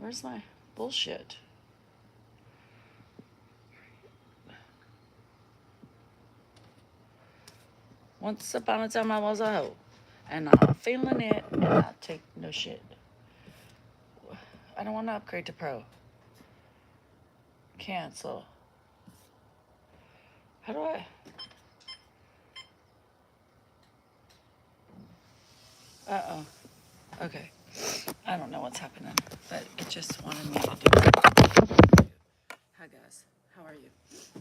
Where's my bullshit? Once upon a time I was a hoe. And I'm feeling it, and I take no shit. I don't want to upgrade to pro. Cancel. How do I? Uh-oh. Okay. I don't know what's happening, but it just wanted me to do it. Hi, guys. How are you?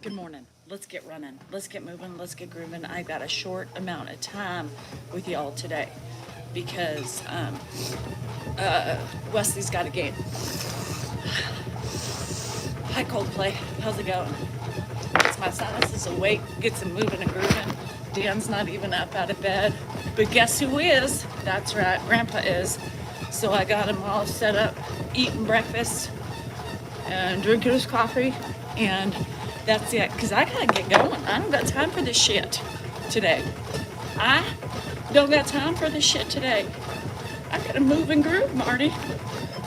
Good morning. Let's get running. Let's get moving. Let's get grooving. I've got a short amount of time with y'all today because Wesley's got a game. Hi, Coldplay. How's it going? Gets my sinuses awake, gets them moving and grooving. Dan's not even up out of bed. But guess who is? That's right, Grandpa is. So I got him all set up, eating breakfast and drinking his coffee. And that's it, because I gotta get going. I don't got time for this shit today. I don't got time for this shit today. I gotta move and groove, Marty.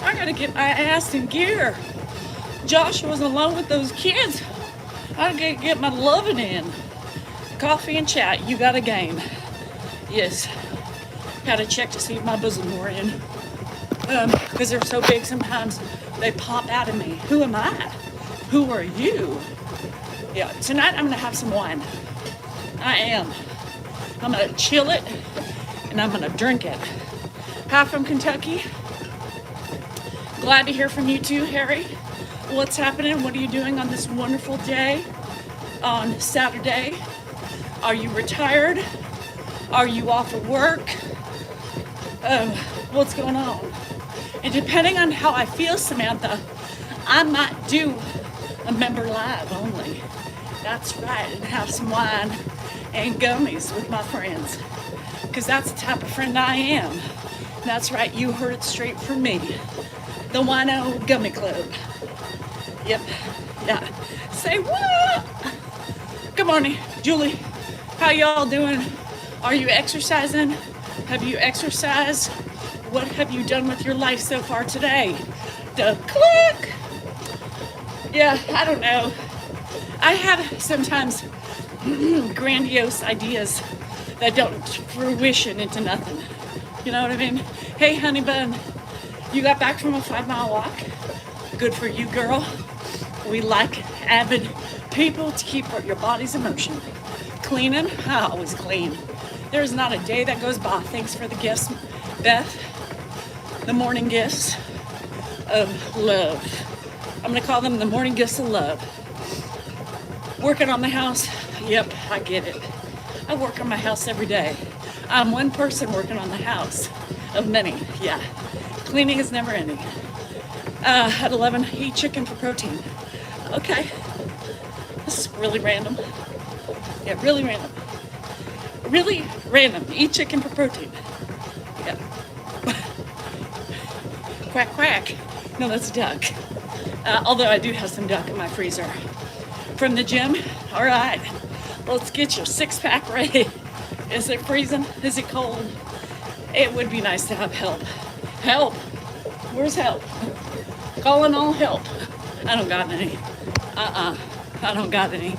I gotta get my ass in gear. Joshua's alone with those kids. I gotta get my loving in. Coffee and chat, you got a game. Yes. Gotta check to see if my bosom were in. Because they're so big sometimes they pop out of me. Who am I? Who are you? Yeah, tonight I'm gonna have some wine. I am. I'm gonna chill it and I'm gonna drink it. Hi from Kentucky. Glad to hear from you too, Harry. What's happening? What are you doing on this wonderful day on Saturday? Are you retired? Are you off of work? What's going on? And depending on how I feel, Samantha, I might do a member live only. That's right, and have some wine and gummies with my friends. Because that's the type of friend I am. That's right, you heard it straight from me. The Wino Gummy Club. Yep, yeah. Say what? Good morning, Julie. How y'all doing? Are you exercising? Have you exercised? What have you done with your life so far today? The click. Yeah, I don't know. I have sometimes grandiose ideas that don't fruition into nothing. You know what I mean? Hey, honey bun, you got back from a 5-mile walk? Good for you, girl. We like avid people to keep your bodies in motion. Cleaning? I always clean. There's not a day that goes by. Thanks for the gifts, Beth. The morning gifts of love. I'm gonna call them the morning gifts of love. Working on the house? Yep, I get it. I work on my house every day. I'm one person working on the house of many, yeah. Cleaning is never ending. At 11, eat chicken for protein. Okay, this is really random. Yeah, really random. Really random, eat chicken for protein. Yeah. Quack, quack. No, that's duck. Although I do have some duck in my freezer. From the gym? All right, let's get your 6-pack ready. Is it freezing? Is it cold? It would be nice to have help. Help? Where's help? Calling all help. I don't got any. I don't got any.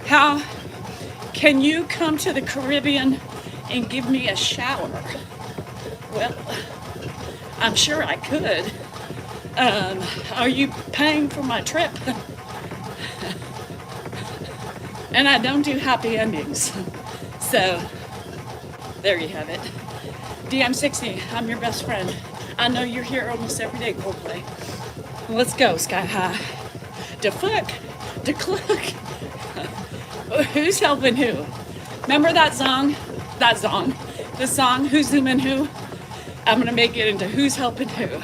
How can you come to the Caribbean and give me a shower? Well, I'm sure I could. Are you paying for my trip? And I don't do happy endings. So, there you have it. DM60, I'm your best friend. I know you're here almost every day, Coldplay. Let's go, Sky High. Da fuck, da cluck. Who's helping who? Remember that song? The song, Who's Zooming Who? I'm gonna make it into Who's Helping Who.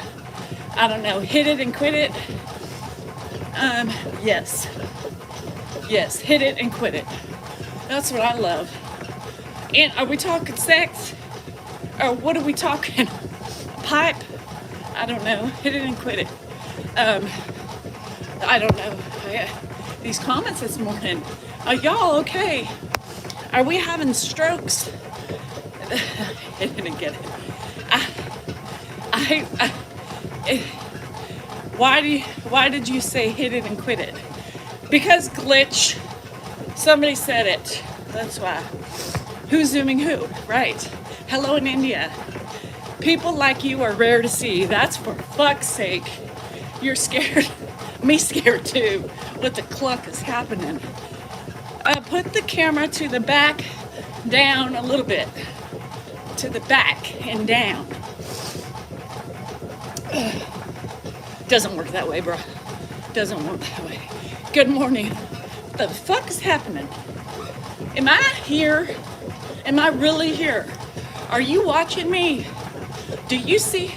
I don't know, hit it and quit it. Yes. Yes, hit it and quit it. That's what I love. And are we talking sex? Or what are we talking? Pipe? I don't know. Hit it and quit it. I don't know. These comments this morning. Are y'all okay? Are we having strokes? I didn't get it. Why did you say hit it and quit it? Because glitch. Somebody said it. That's why. Who's zooming who? Right. Hello in India. People like you are rare to see. That's for fuck's sake. You're scared. Me scared too. What the cluck is happening? Put the camera to the back, down a little bit. To the back and down. Doesn't work that way, bro. Doesn't work that way. Good morning. What the fuck is happening? Am I here? Am I really here? Are you watching me? Do you see?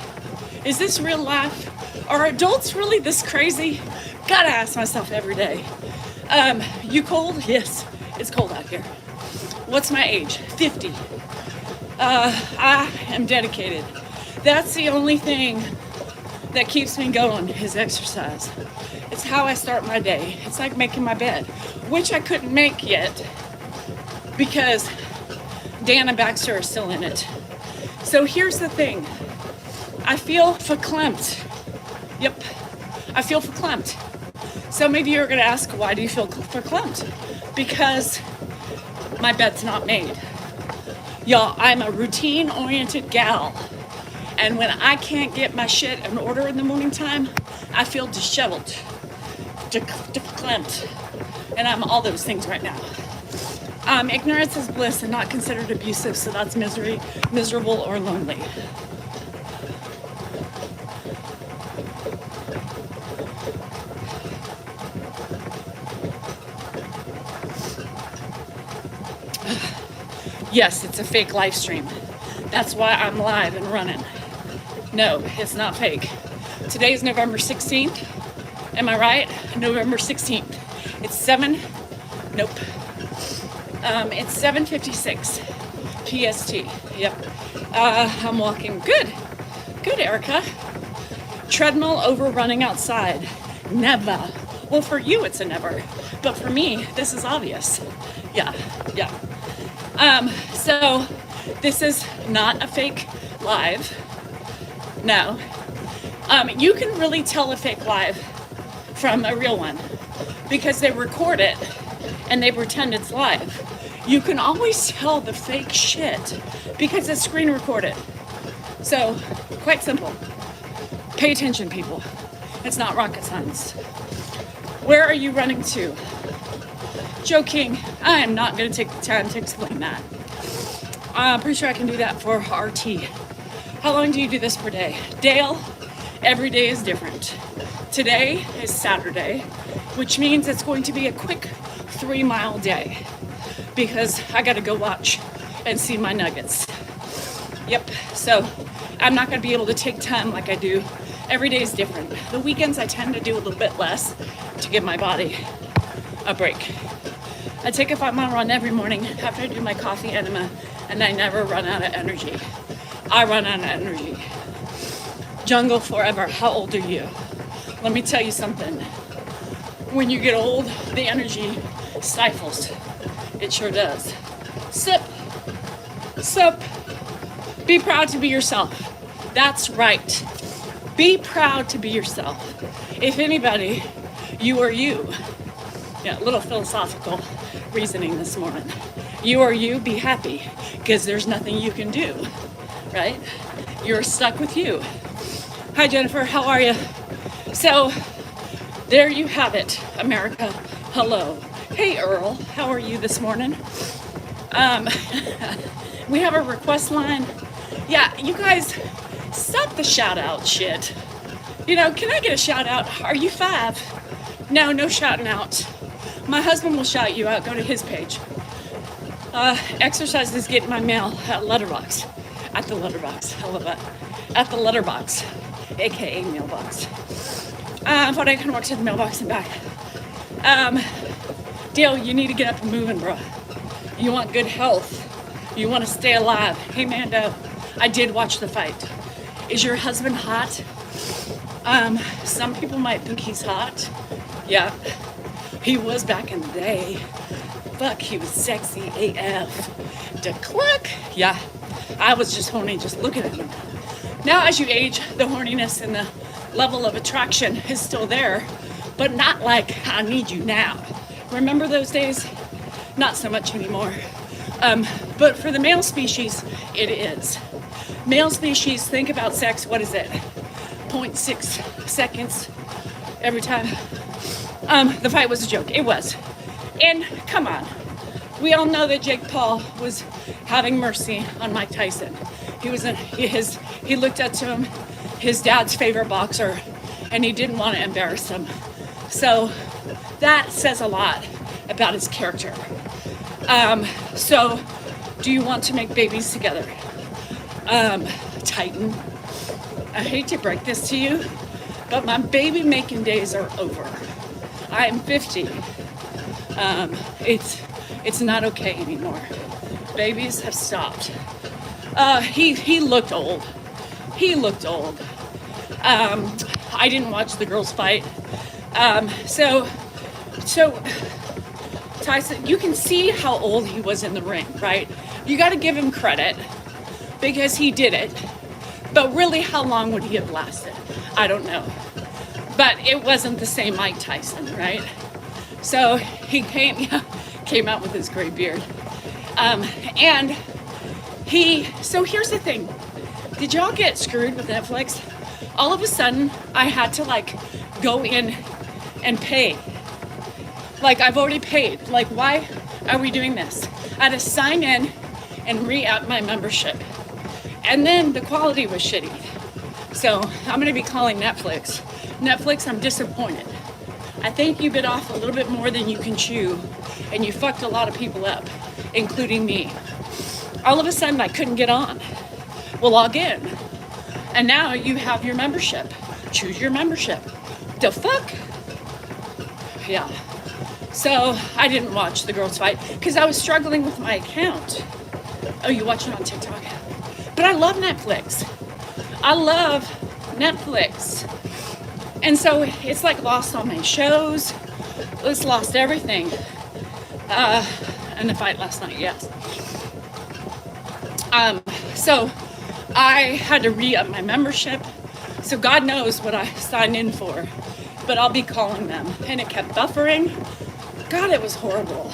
Is this real life? Are adults really this crazy? Gotta ask myself every day. You cold? Yes, it's cold out here. What's my age? 50. I am dedicated. That's the only thing that keeps me going is exercise. It's how I start my day. It's like making my bed, which I couldn't make yet because Dan and Baxter are still in it. So here's the thing. I feel verklempt. Yep, I feel verklempt. Some of you are gonna ask, why do you feel verklempt? Because my bed's not made. Y'all, I'm a routine-oriented gal. And when I can't get my shit in order in the morning time, I feel disheveled, verklempt. And I'm all those things right now. Ignorance is bliss and not considered abusive, so that's miserable or lonely. Yes, it's a fake live stream. That's why I'm live and running. No, it's not fake. Today is November 16th. Am I right? November 16th. It's 7:56 PST. Yep. I'm walking. Good, Erica. Treadmill over running outside. Never. Well, for you, it's a never. But for me, this is obvious. Yeah. So this is not a fake live. No. You can really tell a fake live from a real one because they record it and they pretend it's live. You can always tell the fake shit because it's screen recorded. So, quite simple. Pay attention, people. It's not rocket science. Where are you running to? Joking. I am not going to take the time to explain that. I'm pretty sure I can do that for RT. How long do you do this per day? Dale, every day is different. Today is Saturday, which means it's going to be a quick 3-mile day because I got to go watch and see my nuggets. Yep, so I'm not going to be able to take time like I do. Every day is different. The weekends I tend to do a little bit less to give my body a break. I take a 5-mile run every morning after I do my coffee enema, and I never run out of energy. I run out of energy. Jungle forever. How old are you? Let me tell you something. When you get old, the energy stifles. It sure does. Sip. Be proud to be yourself. That's right. Be proud to be yourself. If anybody, you are you. Yeah, a little philosophical reasoning this morning. You are you, be happy, because there's nothing you can do, right? You're stuck with you. Hi, Jennifer, how are you? So, there you have it, America. Hello. Hey, Earl, how are you this morning? We have a request line. Yeah, you guys, stop the shout out shit. You know, can I get a shout out? Are you 5? No shouting out. My husband will shout you out. Go to his page. Exercise is getting my mail at Letterbox. At the Letterbox. I love that. At the Letterbox, aka mailbox. I thought I could walk to the mailbox and back. Dale, you need to get up and moving, bro. You want good health. You want to stay alive. Hey, Mando, I did watch the fight. Is your husband hot? Some people might think he's hot. Yeah, he was back in the day. Fuck, he was sexy AF. The cluck. Yeah, I was just horny just looking at him. Now, as you age, the horniness and the level of attraction is still there, but not like, I need you now. Remember those days? Not so much anymore. But for the male species, it is. Male species, think about sex, what is it? 0.6 seconds every time. The fight was a joke. It was. And come on. We all know that Jake Paul was having mercy on Mike Tyson. He looked up to him, his dad's favorite boxer, and he didn't want to embarrass him. So that says a lot about his character. So do you want to make babies together? Titan, I hate to break this to you, but my baby making days are over. I am 50. It's not okay anymore. Babies have stopped. He looked old. He looked old. I didn't watch the girls fight. So Tyson, you can see how old he was in the ring, right? You got to give him credit because he did it. But really, how long would he have lasted? I don't know. But it wasn't the same Mike Tyson, right? So he came out with his gray beard. So here's the thing. Did y'all get screwed with Netflix? All of a sudden, I had to go in and pay. I've already paid. Why are we doing this? I had to sign in and re-up my membership. And then the quality was shitty. So I'm gonna be calling Netflix. Netflix, I'm disappointed. I think you bit off a little bit more than you can chew, and you fucked a lot of people up, including me. All of a sudden, I couldn't get on. Well, log in. And now you have your membership. Choose your membership. The fuck? Yeah. So I didn't watch the girls fight because I was struggling with my account. Oh, you watch it on TikTok? But I love Netflix. I love Netflix. And so it's lost all my shows. It's lost everything. And the fight last night, yes. So I had to re-up my membership. So God knows what I signed in for. But I'll be calling them. And it kept buffering. God, it was horrible.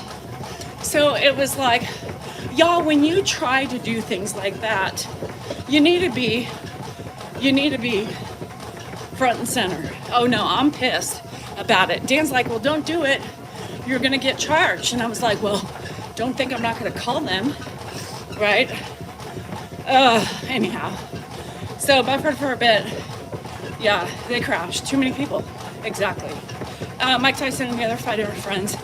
So it was y'all, when you try to do things like that, you need to be front and center. Oh no, I'm pissed about it. Dan's like, well, don't do it. You're gonna get charged. And I was like, well, don't think I'm not gonna call them, right? Anyhow. So buffered for a bit. Yeah, they crashed. Too many people. Exactly. Mike Tyson and the other fighter are friends.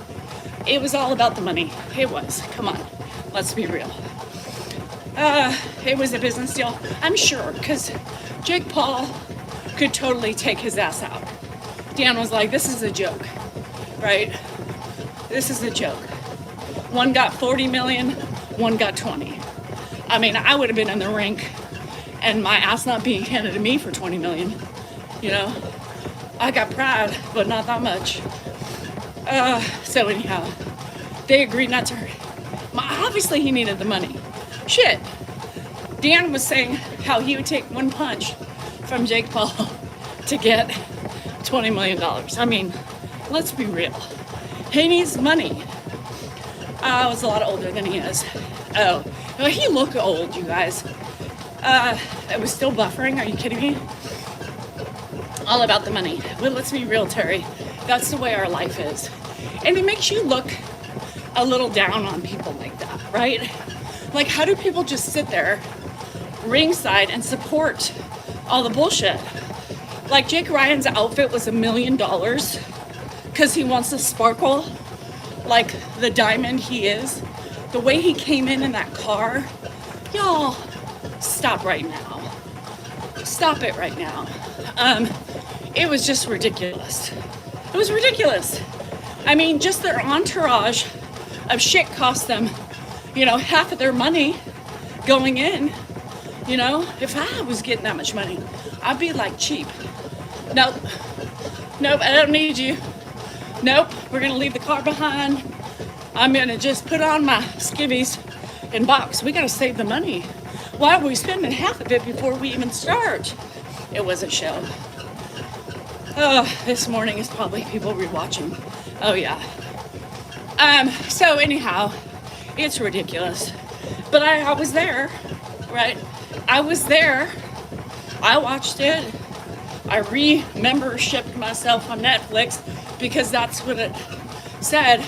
It was all about the money. It was. Come on. Let's be real. It was a business deal. I'm sure, because Jake Paul could totally take his ass out. Dan was like, this is a joke, right? This is a joke. One got 40 million, one got 20. I mean, I would have been in the rink and my ass not being handed to me for 20 million, you know? I got pride, but not that much. So anyhow, they agreed not to hurt. Obviously he needed the money. Shit. Dan was saying how he would take one punch from Jake Paul to get $20 million. I mean, let's be real. He needs money. I was a lot older than he is. Oh, well, he looked old, you guys. It was still buffering. Are you kidding me? All about the money. Well, let's be real, Terry. That's the way our life is. And it makes you look a little down on people like that, right? How do people just sit there ringside and support all the bullshit? Jake Ryan's outfit was $1 million because he wants to sparkle like the diamond he is. The way he came in that car, y'all, stop right now. Stop it right now. It was just ridiculous. It was ridiculous. I mean, just their entourage of shit cost them, half of their money going in. If I was getting that much money, I'd be cheap. Nope, I don't need you. Nope, we're gonna leave the car behind. I'm gonna just put on my skivvies and box. We gotta save the money. Why are we spending half of it before we even start? It was a show. This morning is probably people rewatching. Oh yeah. So anyhow, it's ridiculous. But I was there, right? I was there. I watched it. I re-membershiped myself on Netflix because that's what it said.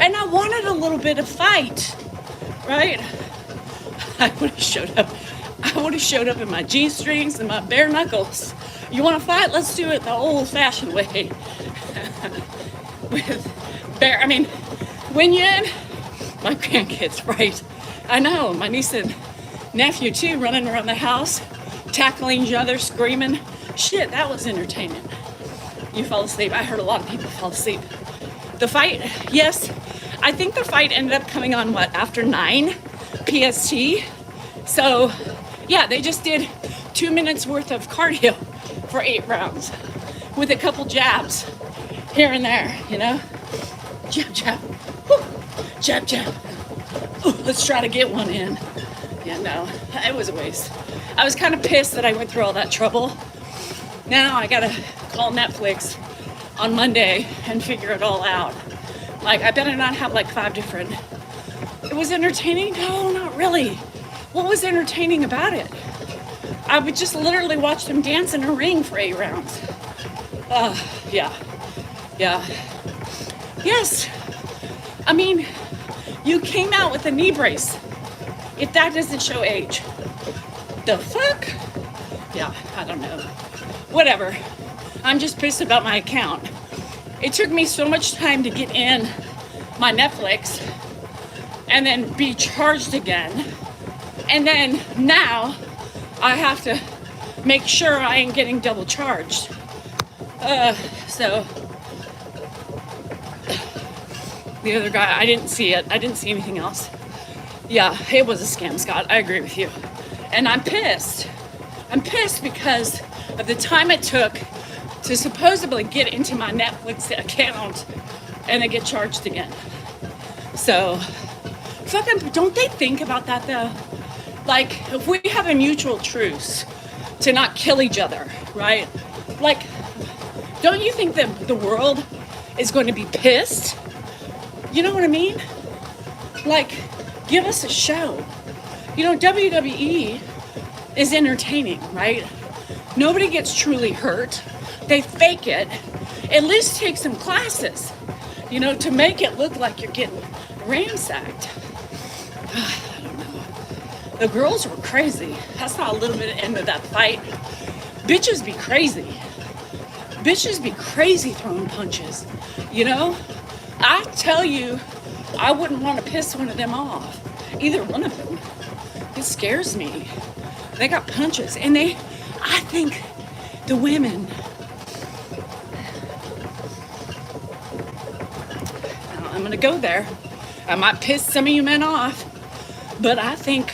And I wanted a little bit of fight, right? I would have showed up. I would have showed up in my G-strings and my bare knuckles. You want to fight? Let's do it the old-fashioned way. When you in, my grandkids, right? I know, my niece and nephew too, running around the house, tackling each other, screaming. Shit, that was entertaining. You fell asleep. I heard a lot of people fall asleep. The fight, yes, I think the fight ended up coming on, after 9 PST? So, yeah, they just did 2 minutes worth of cardio for 8 rounds with a couple jabs here and there, you know? Jab, jab, whoo, jab, jab. Ooh, let's try to get one in. Yeah, no, it was a waste. I was kind of pissed that I went through all that trouble. Now I gotta call Netflix on Monday and figure it all out. Like, I better not have like 5 different. It was entertaining? No, not really. What was entertaining about it? I would just literally watch them dance in a ring for 8 rounds. Yeah. Yes. I mean, you came out with a knee brace. If that doesn't show age. The fuck? Yeah, I don't know. Whatever. I'm just pissed about my account. It took me so much time to get in my Netflix and then be charged again. And then now I have to make sure I ain't getting double charged. So the other guy, I didn't see it. I didn't see anything else. Yeah, it was a scam, Scott. I agree with you. And I'm pissed. I'm pissed because of the time it took to supposedly get into my Netflix account and then get charged again. So, fucking, don't they think about that though? Like, if we have a mutual truce to not kill each other, right? Like, don't you think that the world is going to be pissed? You know what I mean? Like, give us a show. You know, WWE is entertaining, right? Nobody gets truly hurt. They fake it. At least take some classes, you know, to make it look like you're getting ransacked. I don't know. The girls were crazy. I saw a little bit of end of that fight. Bitches be crazy. Bitches be crazy throwing punches, you know? I tell you, I wouldn't want to piss one of them off. Either one of them. It scares me. They got punches. And I think the women, I'm going to go there. I might piss some of you men off. But I think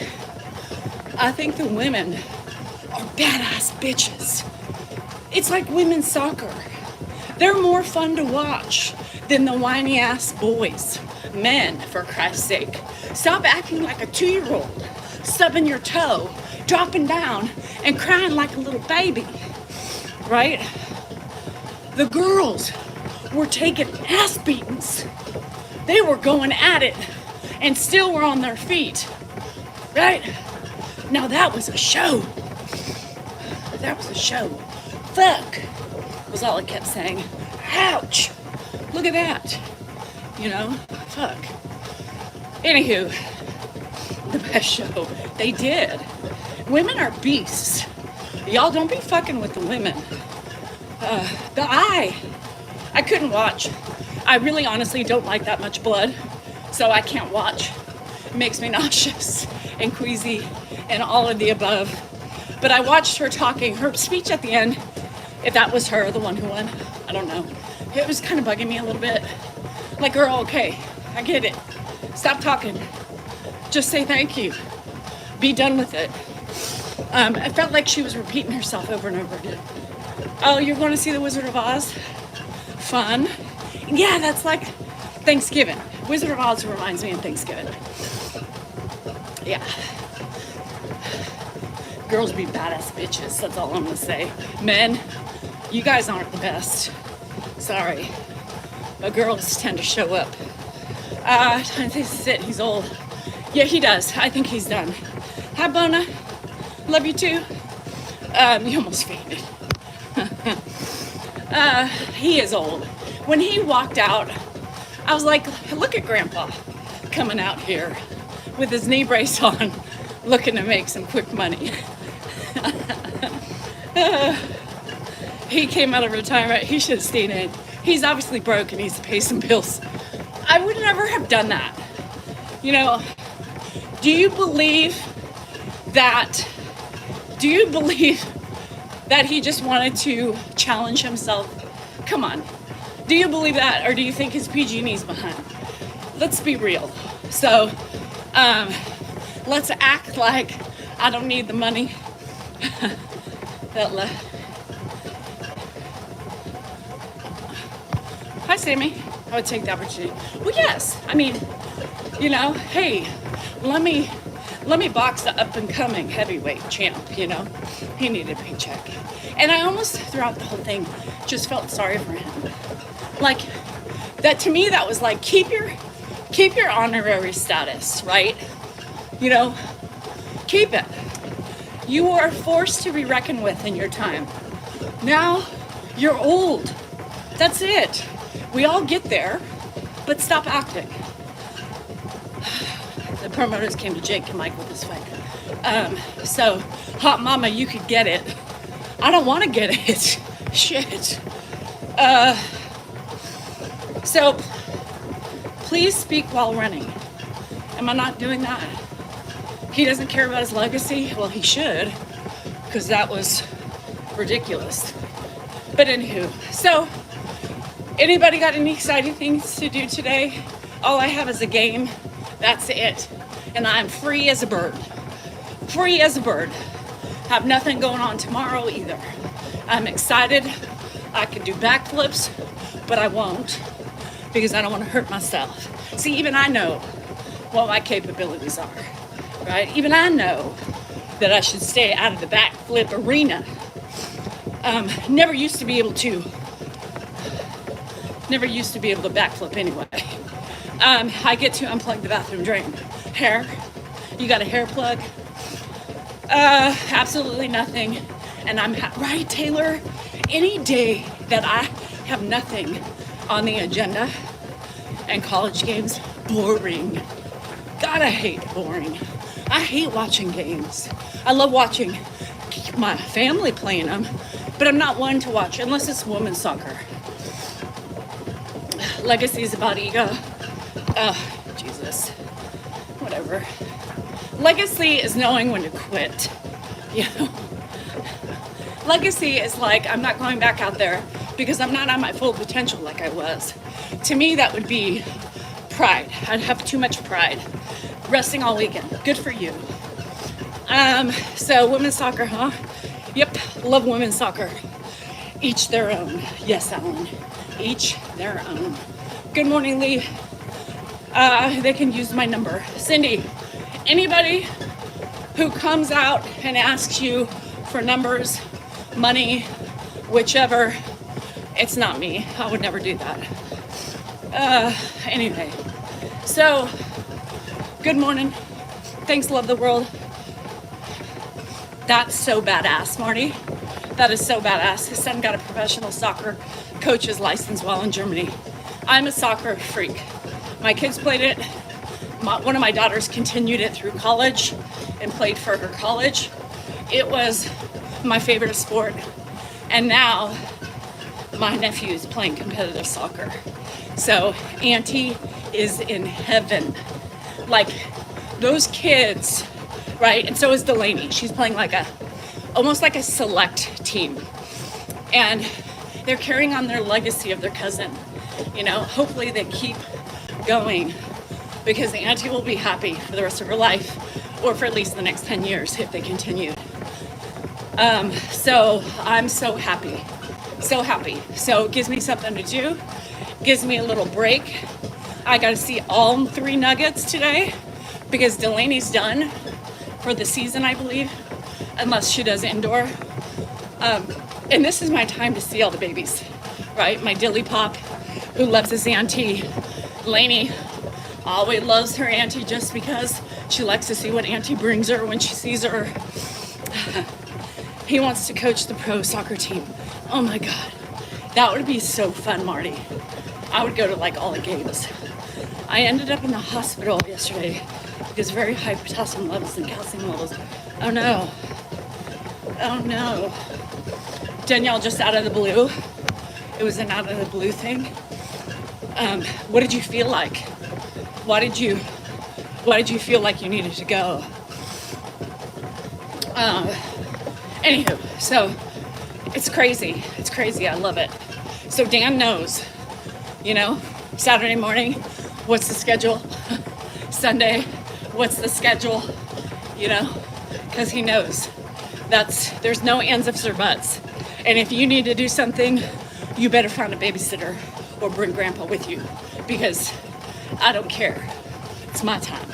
the women are badass bitches. It's like women's soccer. They're more fun to watch than the whiny ass boys. Men, for Christ's sake. Stop acting like a 2-year-old, stubbing your toe, dropping down, and crying like a little baby. Right? The girls were taking ass beatings. They were going at it and still were on their feet. Right? Now that was a show. That was a show. Fuck, was all I kept saying. Ouch. Look at that. You know, fuck. Anywho, the best show. They did. Women are beasts. Y'all don't be fucking with the women. I couldn't watch. I really honestly don't like that much blood, so I can't watch. It makes me nauseous and queasy and all of the above. But I watched her talking, her speech at the end, if that was her, the one who won, I don't know. It was kind of bugging me a little bit. Like, girl, okay, I get it. Stop talking. Just say thank you. Be done with it. It felt like she was repeating herself over and over again. Oh, you're going to see The Wizard of Oz? Fun. Yeah, that's like Thanksgiving. Wizard of Oz reminds me of Thanksgiving. Yeah. Girls be badass bitches, that's all I'm going to say. Men, You guys aren't the best. Sorry. But girls tend to show up. This is it. He's old. Yeah, he does. I think he's done. Hi, Bona. Love you too. You almost fainted. He is old. When he walked out, I was like, look at Grandpa coming out here with his knee brace on, looking to make some quick money. He came out of retirement. He should have stayed in. He's obviously broke and needs to pay some bills. I would never have done that. You know, do you believe that he just wanted to challenge himself? Come on. Do you believe that, or do you think his PG&E's behind? Let's be real. So, let's act like I don't need the money. Hi, Sammy. I would take the opportunity. Well, yes. I mean, you know, hey, let me box the up and coming heavyweight champ. You know, he needed a paycheck, and I almost throughout the whole thing just felt sorry for him. Like that to me, that was like keep your honorary status, right? You know, keep it. You are forced to be reckoned with in your time. Now you're old. That's it. We all get there, but stop acting. The promoters came to Jake and Mike with this fight. So, hot mama, you could get it. I don't want to get it. Shit. So, please speak while running. Am I not doing that? He doesn't care about his legacy? Well, he should, because that was ridiculous. But anywho, so, anybody got any exciting things to do today? All I have is a game. That's it. And I'm free as a bird. Free as a bird. Have nothing going on tomorrow either. I'm excited. I can do backflips, but I won't because I don't want to hurt myself. See, even I know what my capabilities are, right? Even I know that I should stay out of the backflip arena. Never used to be able to backflip anyway. I get to unplug the bathroom drain. Hair, you got a hair plug? Absolutely nothing. And I'm right, Taylor? Any day that I have nothing on the agenda and college games, boring. God, I hate boring. I hate watching games. I love watching my family playing them, but I'm not one to watch unless it's women's soccer. Legacy is about ego. Jesus. Whatever. Legacy is knowing when to quit. You know? Legacy is like, I'm not going back out there because I'm not on my full potential like I was. To me, that would be pride. I'd have too much pride. Resting all weekend. Good for you. So women's soccer, huh? Yep, love women's soccer. Each their own. Yes, Alan. Each their own. Good morning, Lee. They can use my number. Cindy, anybody who comes out and asks you for numbers, money, whichever, it's not me. I would never do that. Anyway, so good morning. Thanks, love the world. That's so badass, Marty. That is so badass. His son got a professional soccer coach's license while in Germany. I'm a soccer freak. My kids played it. One of my daughters continued it through college and played for her college. It was my favorite sport. And now my nephew is playing competitive soccer. So Auntie is in heaven. Like those kids, right? And so is Delaney. She's playing like almost like a select team. And they're carrying on their legacy of their cousin. You know, hopefully they keep going because Auntie will be happy for the rest of her life or for at least the next 10 years if they continue. So I'm so happy, so happy. So it gives me something to do, gives me a little break. I got to see all 3 Nuggets today because Delaney's done for the season, I believe, unless she does indoor. And this is my time to see all the babies, right? My dilly pop, who loves his auntie. Lainey always loves her auntie just because she likes to see what auntie brings her when she sees her. He wants to coach the pro soccer team. Oh my God, that would be so fun, Marty. I would go to like all the games. I ended up in the hospital yesterday because very high potassium levels and calcium levels. Oh no. Oh no. Danielle, just out of the blue. It was an out of the blue thing. What did you feel like? Why did you feel like you needed to go? Anywho, so it's crazy. It's crazy. I love it. So Dan knows, you know, Saturday morning, what's the schedule? Sunday, what's the schedule? You know, because he knows there's no ands, ifs, or buts. And if you need to do something, you better find a babysitter or bring grandpa with you, because I don't care. It's my time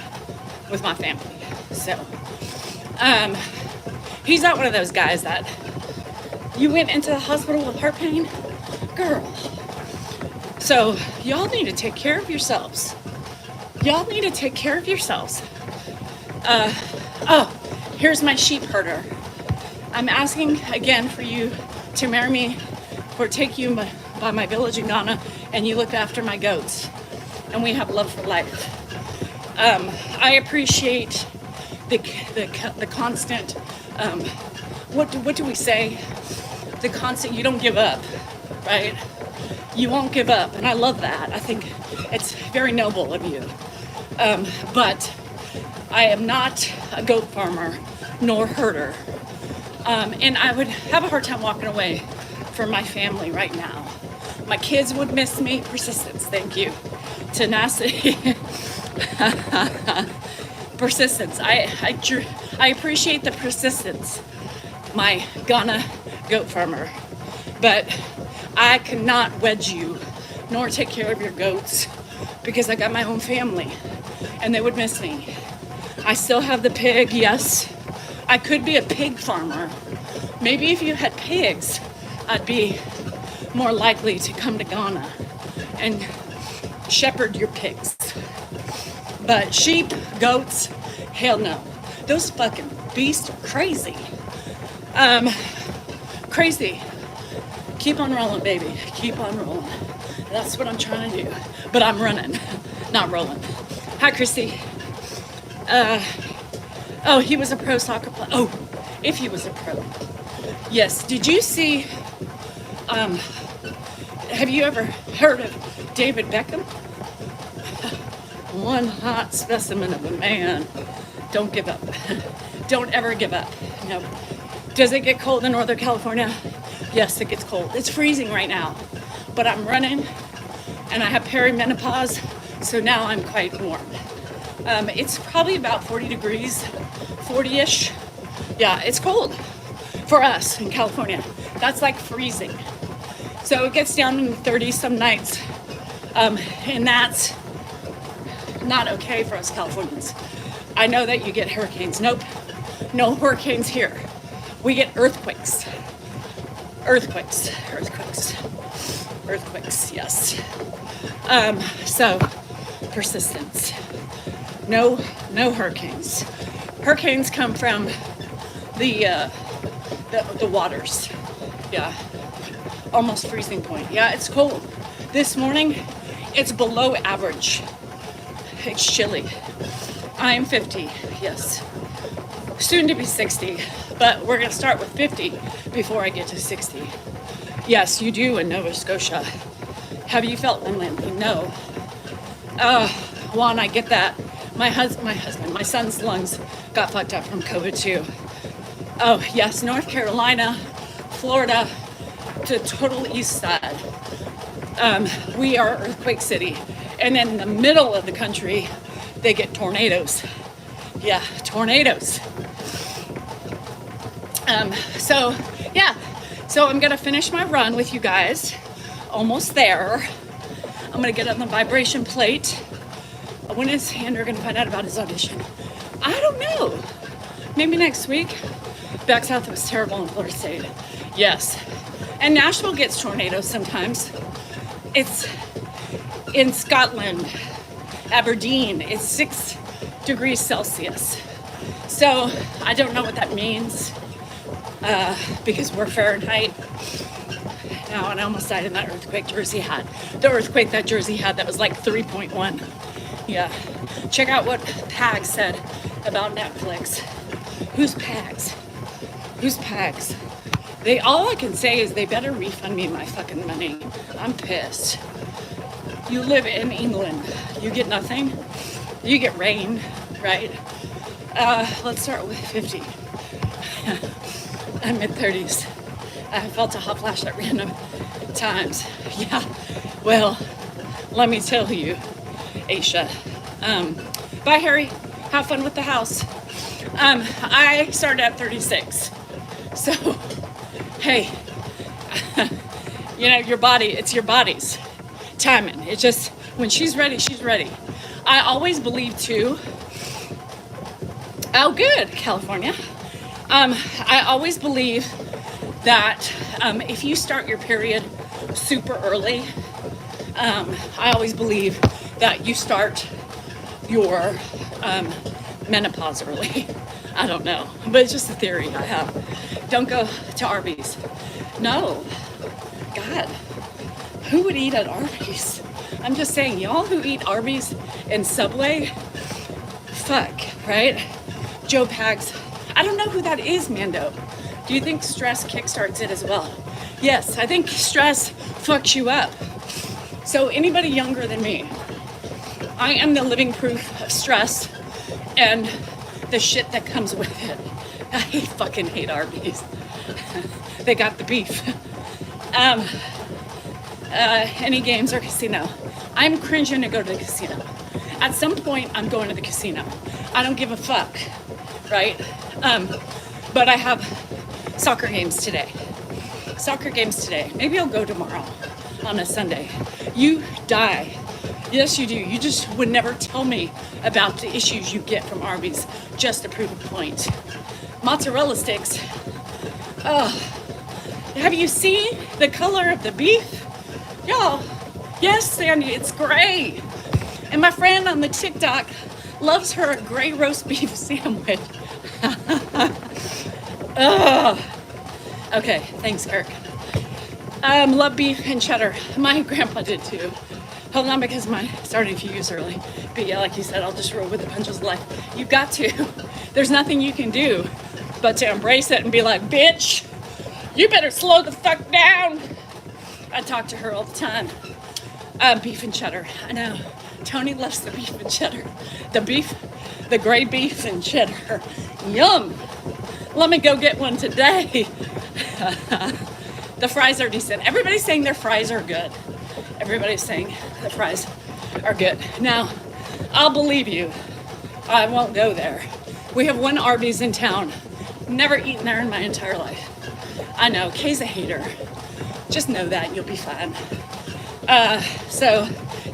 with my family. So, he's not one of those guys that you went into the hospital with heart pain, girl. So y'all need to take care of yourselves. Y'all need to take care of yourselves. Oh, here's my sheep herder. I'm asking again for you to marry me or take you by my village in Ghana, and you look after my goats, and we have love for life. I appreciate the constant, what do we say? The constant, you don't give up, right? You won't give up, and I love that. I think it's very noble of you. But I am not a goat farmer nor herder. And I would have a hard time walking away from my family right now. My kids would miss me. Persistence, thank you. Tenacity. Persistence. I appreciate the persistence, my Ghana goat farmer. But I cannot wedge you nor take care of your goats because I got my own family and they would miss me. I still have the pig, yes. I could be a pig farmer. Maybe if you had pigs, I'd be more likely to come to Ghana and shepherd your pigs. But sheep, goats, hell no. Those fucking beasts are crazy. Crazy. Keep on rolling, baby. Keep on rolling. That's what I'm trying to do. But I'm running, not rolling. Hi, Christy. Oh, he was a pro soccer player. Oh, if he was a pro. Yes. Did you see, have you ever heard of David Beckham? One hot specimen of a man. Don't give up. Don't ever give up. No. Does it get cold in Northern California? Yes, it gets cold. It's freezing right now. But I'm running and I have perimenopause, so now I'm quite warm. It's probably about 40 degrees, 40-ish. Yeah, it's cold for us in California. That's like freezing. So it gets down in the 30s some nights, and that's not okay for us Californians. I know that you get hurricanes. Nope, no hurricanes here. We get earthquakes. Earthquakes, yes. So, persistence. No hurricanes. Hurricanes come from the waters. Yeah, almost freezing point. Yeah, it's cold. This morning, it's below average. It's chilly. I'm 50, yes. Soon to be 60, but we're gonna start with 50 before I get to 60. Yes, you do in Nova Scotia. Have you felt inland? No. Juan, I get that. My son's lungs got fucked up from COVID too. Oh yes, North Carolina, Florida, to total east side. We are earthquake city. And in the middle of the country, they get tornadoes. Yeah, tornadoes. So I'm gonna finish my run with you guys. Almost there. I'm gonna get on the vibration plate. When is Andrew gonna find out about his audition? I don't know. Maybe next week. Back south, it was terrible in Florida State. Yes, And Nashville gets tornadoes sometimes. It's in Scotland, Aberdeen, it's 6 degrees Celsius. So I don't know what that means because we're Fahrenheit. Now, and I almost died in that earthquake Jersey had. The earthquake that Jersey had that was like 3.1. Yeah. Check out what Pag said about Netflix. Who's Pags? Who's Pags? All I can say is they better refund me my fucking money. I'm pissed. You live in England. You get nothing. You get rain, right? Let's start with 50. I'm mid-30s. I felt a hot flash at random times. Yeah, well, let me tell you, Aisha. Bye, Harry. Have fun with the house. I started at 36. So, hey, you know, your body, it's your body's timing. It just, when she's ready, she's ready. I always believe too, oh good, California. I always believe that if you start your period super early, I always believe that you start your menopause early. I don't know, but it's just a theory I have. Don't go to Arby's. No, God, who would eat at Arby's? I'm just saying, y'all who eat Arby's and Subway, fuck, right? Joe Pags. I don't know who that is, Mando. Do you think stress kickstarts it as well? Yes, I think stress fucks you up. So anybody younger than me, I am the living proof of stress and the shit that comes with it. I fucking hate Arby's. They got the beef. Any games or casino? I'm cringing to go to the casino. At some point, I'm going to the casino. I don't give a fuck, right? But I have soccer games today. Maybe I'll go tomorrow on a Sunday. You die. Yes, you do. You just would never tell me about the issues you get from Arby's just to prove a point. Mozzarella sticks. Oh, have you seen the color of the beef? Y'all, yes, Sandy, it's gray. And my friend on the TikTok loves her gray roast beef sandwich. Ugh. Okay, thanks, Eric. Love beef and cheddar. My grandpa did too. Hold on, because mine started a few years early. But yeah, like you said, I'll just roll with the punches of life. You've got to. There's nothing you can do but to embrace it and be like, bitch, you better slow the fuck down. I talk to her all the time. Beef and cheddar. I know. Tony loves the beef and cheddar. The gray beef and cheddar. Yum. Let me go get one today. The fries are decent. Everybody's saying their fries are good. Everybody's saying the fries are good. Now, I'll believe you. I won't go there. We have one Arby's in town. Never eaten there in my entire life. I know, Kay's a hater. Just know that, you'll be fine. So,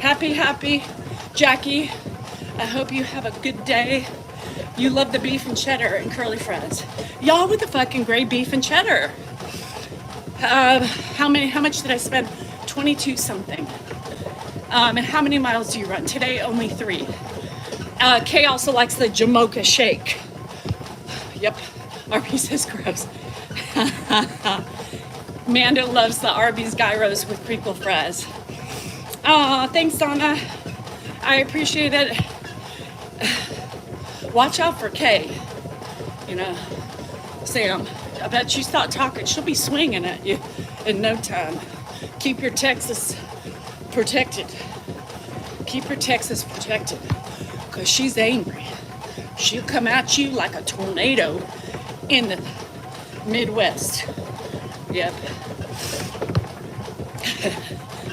happy, Jackie. I hope you have a good day. You love the beef and cheddar and curly fries. Y'all with the fucking gray beef and cheddar. How much did I spend? 22 something. And how many miles do you run? Today, only 3. Kay also likes the Jamocha shake. Yep, Arby's is gross. Mando loves the Arby's gyros with crinkle fries. Aw, thanks, Donna. I appreciate it. Watch out for Kay. You know, Sam, I bet she's not talking. She'll be swinging at you in no time. Keep your Texas protected. Keep your Texas protected. Because she's angry. She'll come at you like a tornado in the Midwest. Yep.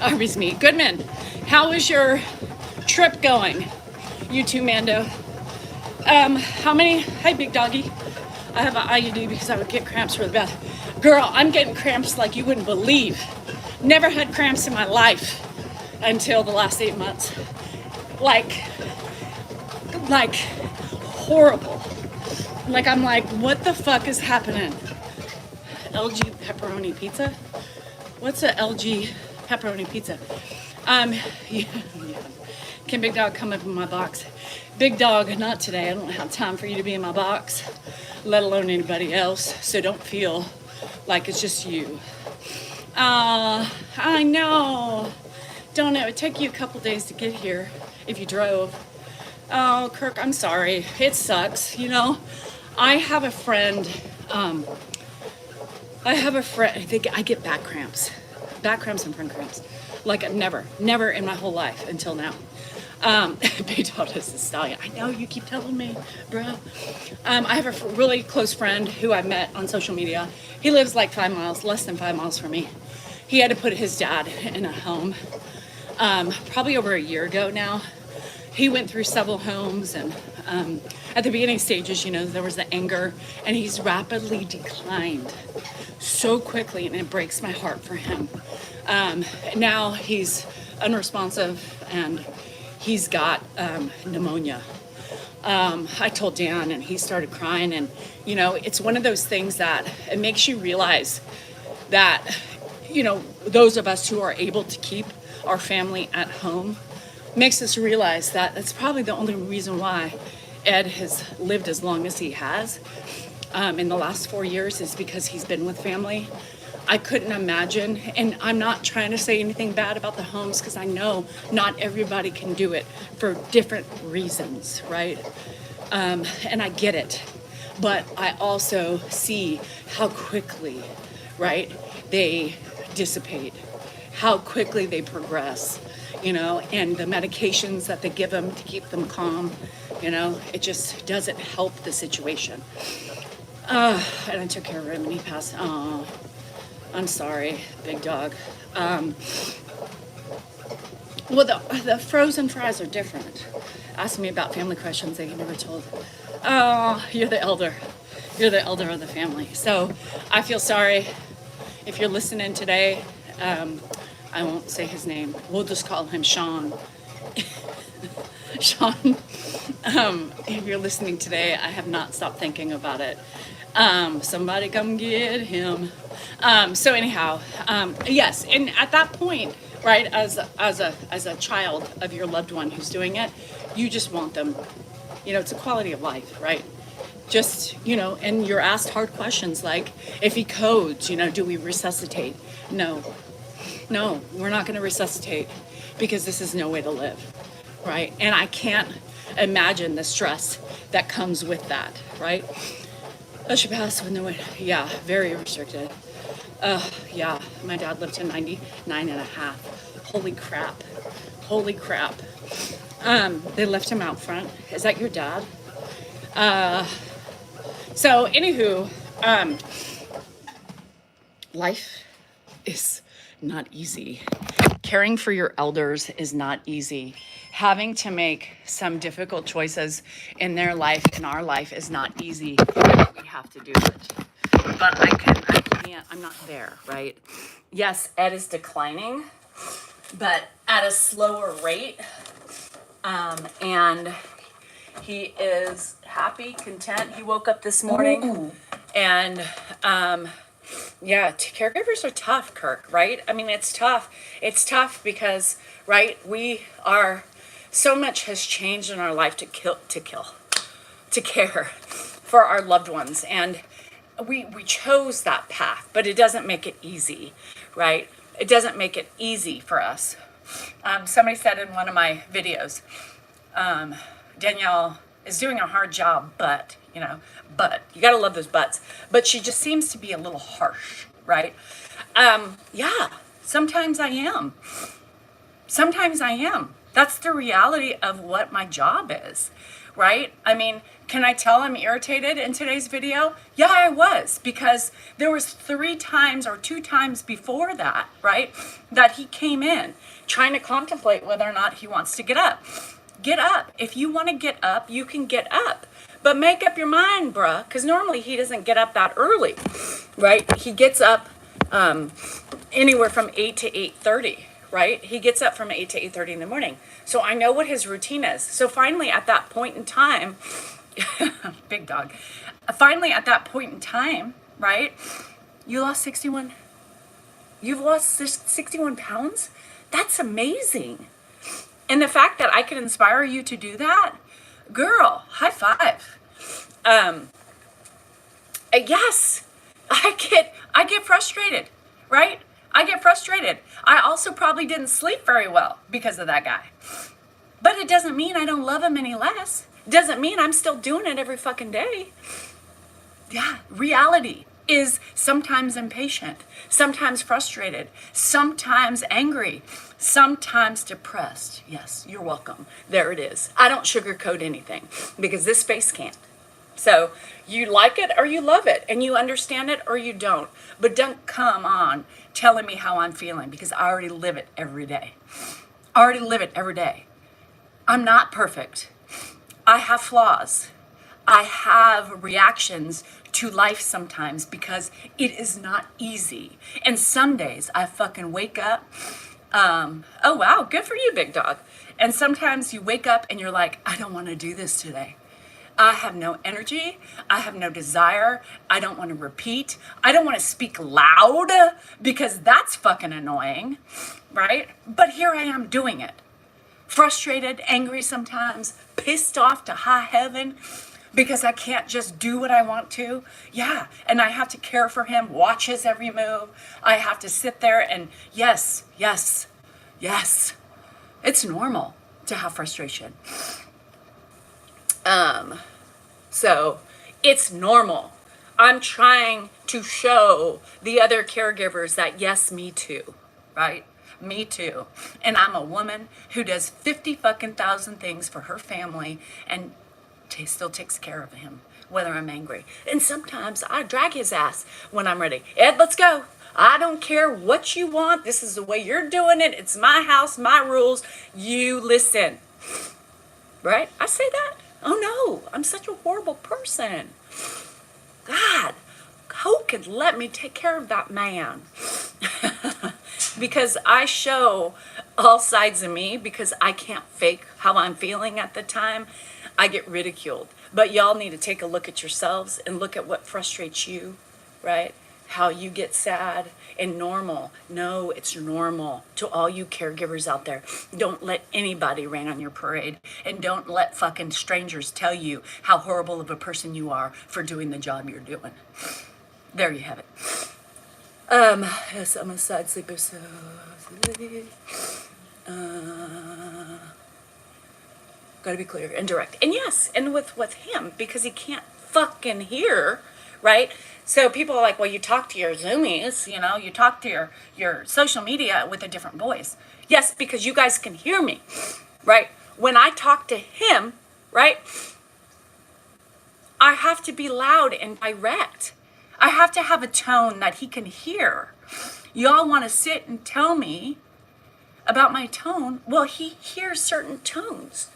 Arby's meat. Goodman, how is your trip going? You too, Mando. How many? Hi, big doggy. I have an IUD because I would get cramps really bad. Girl, I'm getting cramps like you wouldn't believe. Never had cramps in my life until the last 8 months. Like horrible. Like, I'm like, what the fuck is happening? LG pepperoni pizza? What's a LG pepperoni pizza? Yeah, yeah. Can Big Dog come up in my box? Big Dog, not today. I don't have time for you to be in my box, let alone anybody else. So don't feel like it's just you. I know. Don't know. It took you a couple days to get here if you drove. Oh, Kirk, I'm sorry. It sucks. You know, I have a friend. I get back cramps and front cramps. Like I've never in my whole life until now. Big Dog is a stallion. I know you keep telling me, bro. I have a really close friend who I met on social media. He lives like 5 miles, less than 5 miles from me. He had to put his dad in a home probably over a year ago now. He went through several homes, and at the beginning stages, you know, there was the anger, and he's rapidly declined so quickly, and it breaks my heart for him. Now he's unresponsive, and he's got pneumonia. I told Dan, and he started crying, and you know, it's one of those things that it makes you realize that, you know, those of us who are able to keep our family at home, makes us realize that that's probably the only reason why Ed has lived as long as he has in the last 4 years, is because he's been with family. I couldn't imagine, and I'm not trying to say anything bad about the homes, because I know not everybody can do it for different reasons, right? And I get it, but I also see how quickly, right, they dissipate, how quickly they progress, you know, and the medications that they give them to keep them calm, you know, it just doesn't help the situation. And I took care of him, and he passed. Oh, I'm sorry, Big Dog. Well, the frozen fries are different. Ask me about family questions that you never told. Oh, you're the elder. You're the elder of the family. So I feel sorry if you're listening today. I won't say his name. We'll just call him Sean. Sean, if you're listening today, I have not stopped thinking about it. Somebody come get him. So anyhow, yes, and at that point, right, as a child of your loved one who's doing it, you just want them, you know, it's a quality of life, right? Just, you know, and you're asked hard questions like, if he codes, you know, do we resuscitate? No, we're not going to resuscitate, because this is no way to live, right? And I can't imagine the stress that comes with that, right? I should pass with no way. Yeah, very restricted. Yeah, my dad lived to 99 and a half. Holy crap. They left him out front. Is that your dad? So anywho, life is not easy. Caring for your elders is not easy. Having to make some difficult choices in their life, in our life, is not easy. We have to do it. But I can't, I'm not there, right? Yes, Ed is declining, but at a slower rate. And he is happy, content. He woke up this morning and, yeah, caregivers are tough, Kirk, right? I mean, it's tough. It's tough because, right, so much has changed in our life to care for our loved ones. And we chose that path, but it doesn't make it easy, right? It doesn't make it easy for us. Somebody said in one of my videos, Danielle is doing a hard job, but you got to love those buts. But she just seems to be a little harsh, right? Yeah, sometimes I am. That's the reality of what my job is, right? I mean, can I tell I'm irritated in today's video? Yeah, I was, because there was 3 times or 2 times before that, right, that he came in trying to contemplate whether or not he wants to get up. Get up. If you want to get up, you can get up. But make up your mind, bruh, because normally he doesn't get up that early, right? He gets up anywhere from 8 to 8:30, right? He gets up from 8 to 8:30 in the morning. So I know what his routine is. So finally at that point in time, Big Dog, finally at that point in time, right, you lost 61 You've lost 61 pounds? That's amazing. And the fact that I can inspire you to do that, girl, high five. Yes, I get frustrated, right? I get frustrated. I also probably didn't sleep very well because of that guy. But it doesn't mean I don't love him any less. It doesn't mean I'm still doing it every fucking day. Yeah, reality is sometimes impatient, sometimes frustrated, sometimes angry, sometimes depressed. Yes, you're welcome. There it is. I don't sugarcoat anything because this face can't. So you like it or you love it, and you understand it or you don't. But don't come on telling me how I'm feeling, because I already live it every day. I already live it every day. I'm not perfect. I have flaws. I have reactions to life sometimes because it is not easy. And some days I fucking wake up. Oh, wow, good for you, big dog. And sometimes you wake up and you're like, I don't want to do this today. I have no energy. I have no desire. I don't want to repeat. I don't want to speak loud because that's fucking annoying, right? But here I am doing it. Frustrated, angry sometimes, pissed off to high heaven because I can't just do what I want to. Yeah, and I have to care for him, watch his every move. I have to sit there and yes. It's normal to have frustration. So it's normal. I'm trying to show the other caregivers that yes, me too, right? Me too. And I'm a woman who does 50 fucking thousand things for her family and still takes care of him, whether I'm angry. And sometimes I drag his ass when I'm ready. Ed, let's go. I don't care what you want. This is the way you're doing it. It's my house, my rules. You listen. Right? I say that. Oh no, I'm such a horrible person. God, who could let me take care of that man? Because I show all sides of me because I can't fake how I'm feeling at the time. I get ridiculed. But y'all need to take a look at yourselves and look at what frustrates you, right? How you get sad and normal. No, it's normal. To all you caregivers out there, don't let anybody rain on your parade, and don't let fucking strangers tell you how horrible of a person you are for doing the job you're doing. There you have it. Yes, I'm a side sleeper, so gotta be clear and direct. And yes, and with him, because he can't fucking hear, right? So people are like, well, you talk to your Zoomies, you talk to your social media with a different voice. Yes, because you guys can hear me, right? When I talk to him, right, I have to be loud and direct. I have to have a tone that he can hear. Y'all want to sit and tell me about my tone. Well, he hears certain tones.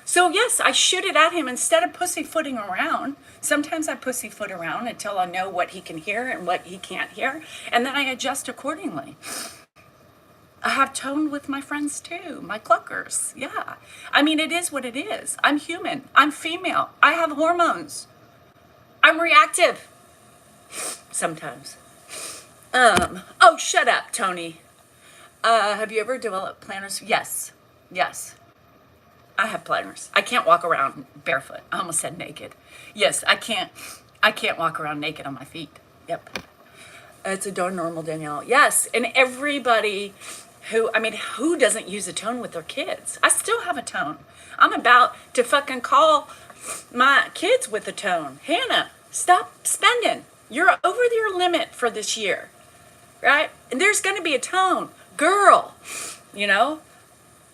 So yes, I shoot it at him instead of pussyfooting around. Sometimes I pussyfoot around until I know what he can hear and what he can't hear, and then I adjust accordingly. I have tone with my friends too, my cluckers. Yeah. I mean, it is what it is. I'm human. I'm female. I have hormones. I'm reactive. Sometimes. Oh, shut up, Tony. Have you ever developed planners? Yes. I have planners. I can't walk around barefoot. I almost said naked. Yes, I can't walk around naked on my feet. Yep. It's a darn normal, Danielle. Yes, and everybody who doesn't use a tone with their kids? I still have a tone. I'm about to fucking call my kids with a tone. Hannah, stop spending. You're over your limit for this year, right? And there's going to be a tone. Girl,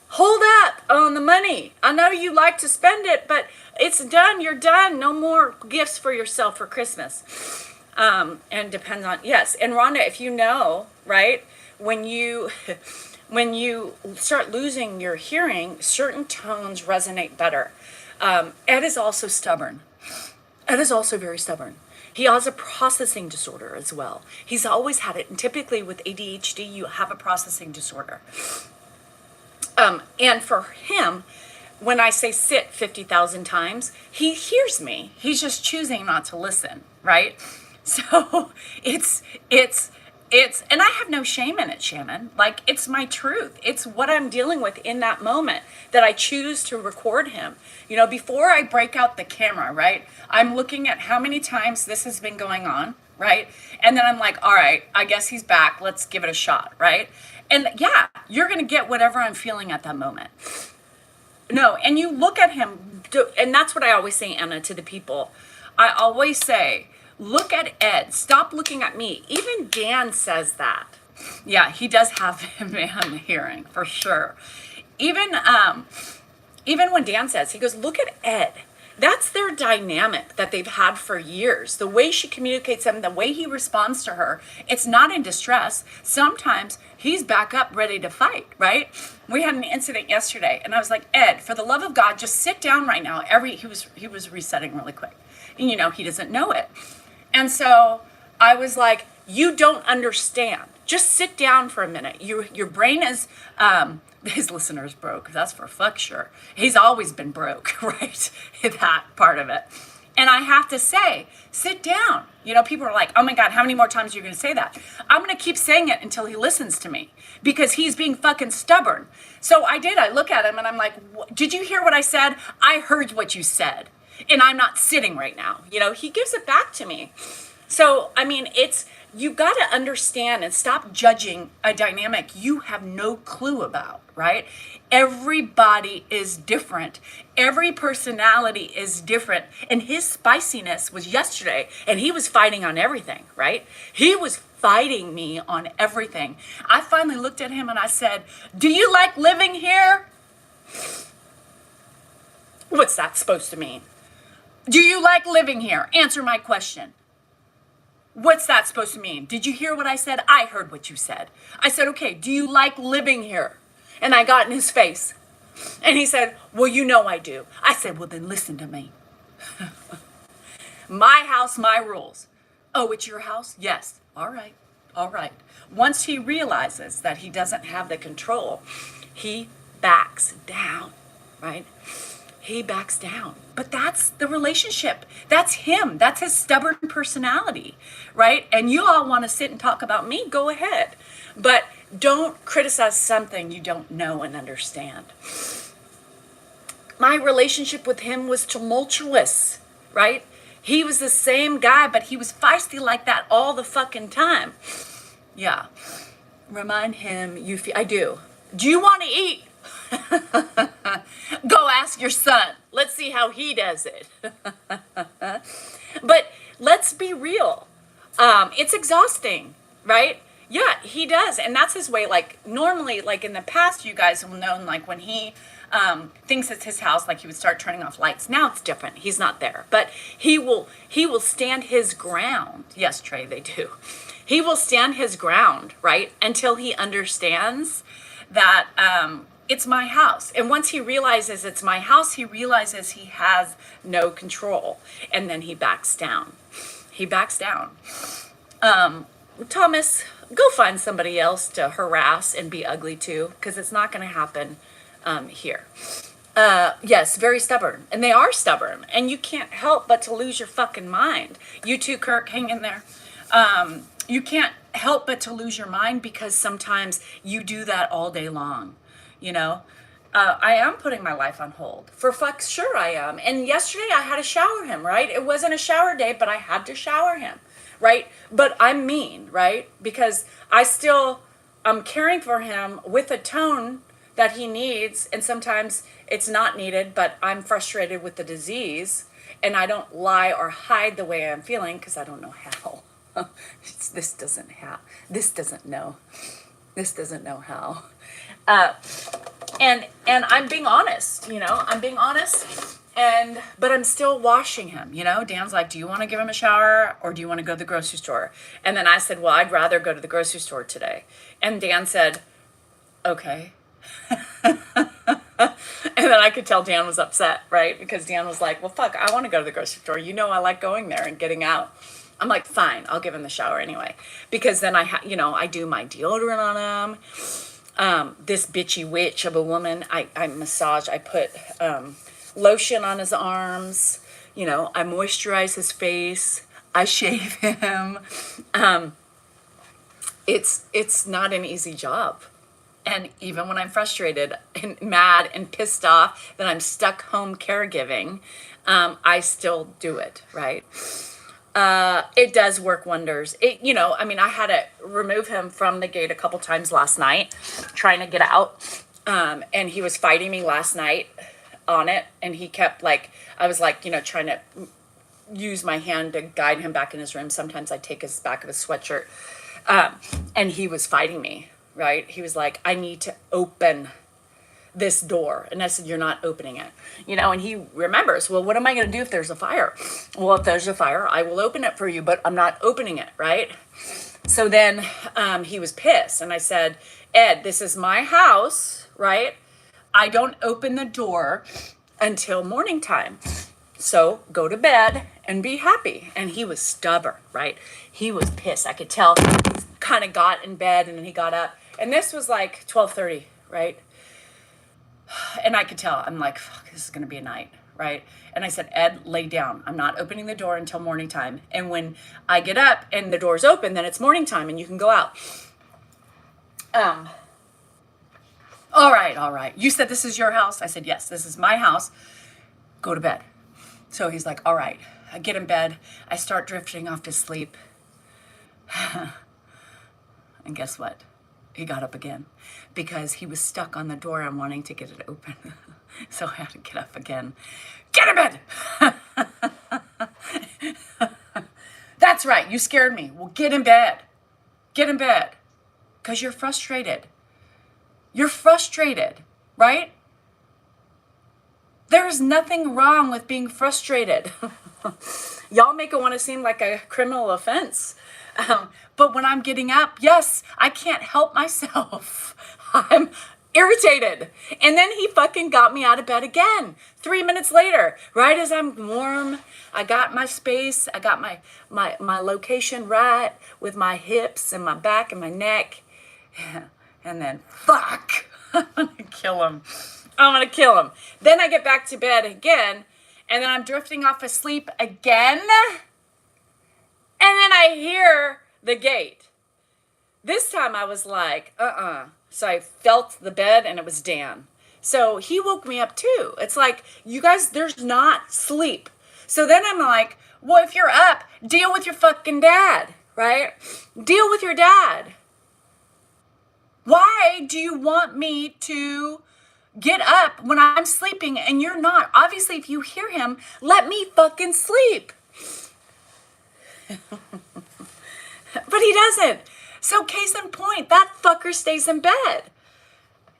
hold up on the money. I know you like to spend it, but it's done. You're done. No more gifts for yourself for Christmas. And depends on, yes. And Rhonda, if you know, right, when you start losing your hearing, certain tones resonate better. Ed is also stubborn. Ed is also very stubborn. He has a processing disorder as well. He's always had it. And typically with ADHD, you have a processing disorder. And for him, when I say sit 50,000 times, he hears me. He's just choosing not to listen, right? So it's And I have no shame in it, Shannon. Like, it's my truth. It's what I'm dealing with in that moment that I choose to record him. Before I break out the camera, right? I'm looking at how many times this has been going on, right? And then I'm like, all right, I guess he's back. Let's give it a shot, right? And yeah, you're going to get whatever I'm feeling at that moment. No, and you look at him, and that's what I always say, Anna, to the people. I always say, look at Ed. Stop looking at me. Even Dan says that. Yeah, he does have him on hearing, for sure. Even when Dan says, he goes, look at Ed. That's their dynamic that they've had for years. The way she communicates him, the way he responds to her, it's not in distress. Sometimes he's back up ready to fight, right? We had an incident yesterday, and I was like, Ed, for the love of God, just sit down right now. He was resetting really quick. And he doesn't know it. And so I was like, you don't understand. Just sit down for a minute. Your brain is, his listener's broke. That's for fuck sure. He's always been broke, right? That part of it. And I have to say, sit down. People are like, oh my God, how many more times are you going to say that? I'm going to keep saying it until he listens to me because he's being fucking stubborn. So I did. I look at him and I'm like, did you hear what I said? I heard what you said. And I'm not sitting right now. He gives it back to me. So, I mean, you got to understand and stop judging a dynamic you have no clue about, right? Everybody is different. Every personality is different. And his spiciness was yesterday, and he was fighting on everything, right? He was fighting me on everything. I finally looked at him and I said, do you like living here? What's that supposed to mean? Do you like living here? Answer my question. What's that supposed to mean? Did you hear what I said? I heard what you said. I said, okay, do you like living here? And I got in his face. And he said, well, I do. I said, well, then listen to me. My house, my rules. Oh, it's your house? Yes. All right. All right. Once he realizes that he doesn't have the control, he backs down, right? He backs down. But that's the relationship. That's him. That's his stubborn personality, right? And you all want to sit and talk about me, go ahead. But don't criticize something you don't know and understand. My relationship with him was tumultuous, right? He was the same guy, but he was feisty like that all the fucking time. Yeah. Remind him I do. Do you want to eat? Go ask your son. Let's see how he does it. But let's be real. It's exhausting, right? Yeah, he does. And that's his way. Like normally, like in the past, you guys have known, like when he thinks it's his house, like he would start turning off lights. Now it's different. He's not there, but he will stand his ground. Yes, Trey, they do. He will stand his ground, right? Until he understands that, it's my house. And once he realizes it's my house, he realizes he has no control. And then he backs down. He backs down. Thomas, go find somebody else to harass and be ugly to, because it's not going to happen here. Yes, very stubborn. And they are stubborn. And you can't help but to lose your fucking mind. You too, Kirk, hang in there. You can't help but to lose your mind because sometimes you do that all day long. I am putting my life on hold. For fuck's sure I am. And yesterday I had to shower him, right? It wasn't a shower day, but I had to shower him, right? But I'm mean, right? Because I'm caring for him with a tone that he needs. And sometimes it's not needed, but I'm frustrated with the disease. And I don't lie or hide the way I'm feeling because I don't know how. This doesn't know how. And I'm being honest, I'm being honest, but I'm still washing him, Dan's like, do you want to give him a shower or do you want to go to the grocery store? And then I said, well, I'd rather go to the grocery store today. And Dan said, okay. And then I could tell Dan was upset, right? Because Dan was like, well, fuck, I want to go to the grocery store. I like going there and getting out. I'm like, fine, I'll give him the shower anyway. Because then I do my deodorant on him. This bitchy witch of a woman, I massage, I put lotion on his arms, I moisturize his face, I shave him. it's not an easy job. And even when I'm frustrated and mad and pissed off that I'm stuck home caregiving, I still do it, right? It does work wonders. I mean, I had to remove him from the gate a couple times last night, trying to get out. And he was fighting me last night on it. And he kept I was trying to use my hand to guide him back in his room. Sometimes I take his back of his sweatshirt. And he was fighting me, right? He was like, I need to open this door. And I said, you're not opening it. And he remembers, well, what am I going to do if there's a fire? Well, if there's a fire, I will open it for you, but I'm not opening it, right? So then he was pissed. And I said, Ed, this is my house, right? I don't open the door until morning time. So go to bed and be happy. And he was stubborn, right? He was pissed. I could tell he kind of got in bed and then he got up. And this was like 12:30, right? And I could tell, I'm like, fuck, this is going to be a night, right? And I said, Ed, lay down. I'm not opening the door until morning time. And when I get up and the door's open, then it's morning time and you can go out. All right. You said this is your house? I said, yes, this is my house. Go to bed. So he's like, all right. I get in bed. I start drifting off to sleep. And guess what? He got up again because he was stuck on the door and wanting to get it open. So I had to get up again. Get in bed! That's right. You scared me. Well, get in bed. Get in bed. Because you're frustrated. You're frustrated, right? There is nothing wrong with being frustrated. Y'all make it want to seem like a criminal offense. But when I'm getting up, yes, I can't help myself. I'm irritated. And then he fucking got me out of bed again. 3 minutes later, right as I'm warm, I got my space. I got my location right with my hips and my back and my neck. And then, fuck, I'm going to kill him. I'm going to kill him. Then I get back to bed again, and then I'm drifting off asleep again. And then I hear the gate. This time I was like, So I felt the bed, and it was Dan. So he woke me up too. It's like, you guys, there's not sleep. So then I'm like, well, if you're up, deal with your fucking dad, right? Deal with your dad. Why do you want me to get up when I'm sleeping and you're not? Obviously, if you hear him, let me fucking sleep. But he doesn't. So case in point, that fucker stays in bed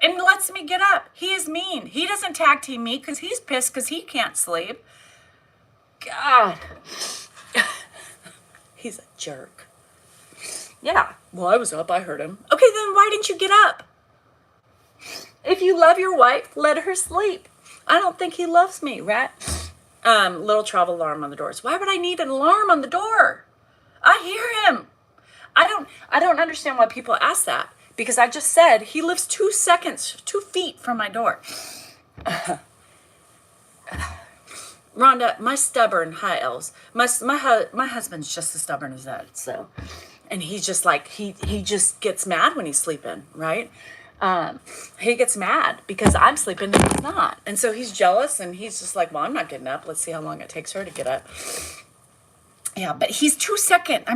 and lets me get up. He is mean. He doesn't tag team me because he's pissed because he can't sleep. God. He's a jerk. Yeah. Well, I was up. I heard him. Okay, then why didn't you get up? If you love your wife, let her sleep. I don't think he loves me, right? Little travel alarm on the doors. Why would I need an alarm on the door? I hear him. I don't understand why people ask that, because I just said he lives 2 feet from my door. Rhonda, my stubborn, hi Els. My husband's just as stubborn as that. So, and he's just like, he just gets mad when he's sleeping, right? He gets mad because I'm sleeping and he's not. And so he's jealous and he's just like, well, I'm not getting up. Let's see how long it takes her to get up. Yeah, but he's 2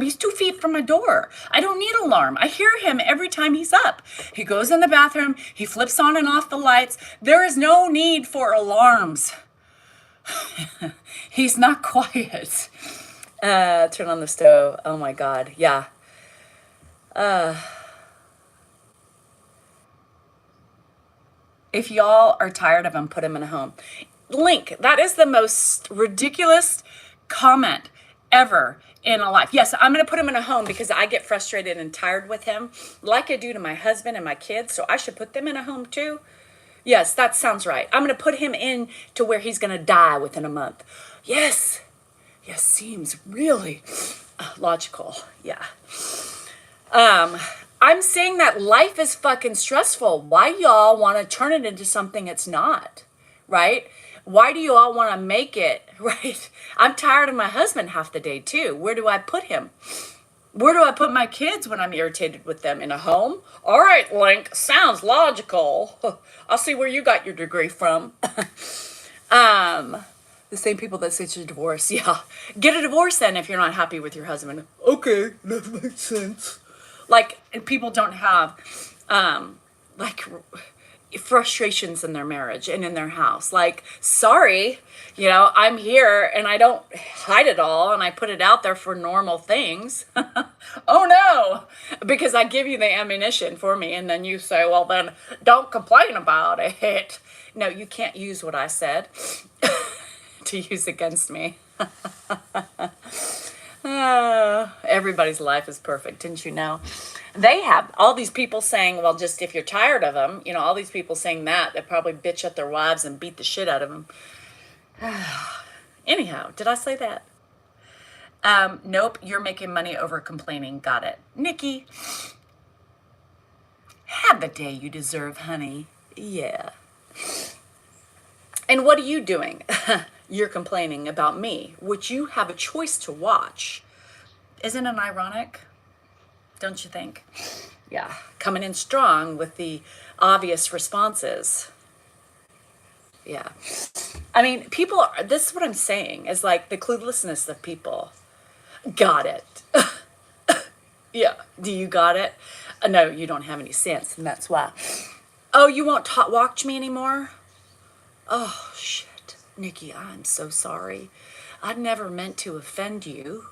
he's 2 feet from my door. I don't need an alarm. I hear him every time he's up. He goes in the bathroom. He flips on and off the lights. There is no need for alarms. He's not quiet. Turn on the stove. Oh my God. Yeah. If y'all are tired of him, put him in a home. Link, that is the most ridiculous comment ever in a life. Yes, I'm going to put him in a home because I get frustrated and tired with him like I do to my husband and my kids. So I should put them in a home too. Yes, that sounds right. I'm going to put him in to where he's going to die within a month. Yes. Yes, seems really logical. Yeah. I'm saying that life is fucking stressful. Why y'all want to turn it into something it's not, right? Why do you all want to make it, right? I'm tired of my husband half the day too. Where do I put him? Where do I put my kids when I'm irritated with them? In a home? All right, Link, sounds logical. I'll see where you got your degree from. um, the same people that say to divorce, yeah. Get a divorce then if you're not happy with your husband. Okay, that makes sense. Like, and people don't have, like, frustrations in their marriage and in their house. Like, sorry, I'm here and I don't hide it all and I put it out there for normal things. Oh no, because I give you the ammunition for me and then you say, well, then don't complain about it. No, you can't use what I said to use against me. Everybody's life is perfect, didn't you know? They have all these people saying, well, just if you're tired of them, all these people saying that, they probably bitch at their wives and beat the shit out of them. Anyhow, did I say that? Nope, you're making money over complaining. Got it. Nikki, have the day you deserve, honey. Yeah. And what are you doing? You're complaining about me, which you have a choice to watch. Isn't it ironic? Don't you think? Yeah, coming in strong with the obvious responses. Yeah. I mean, this is what I'm saying, is like the cluelessness of people. Got it. Yeah. Do you got it? No, you don't have any sense, and that's why. Oh, you won't watch me anymore? Oh, shit. Nikki, I'm so sorry. I never meant to offend you.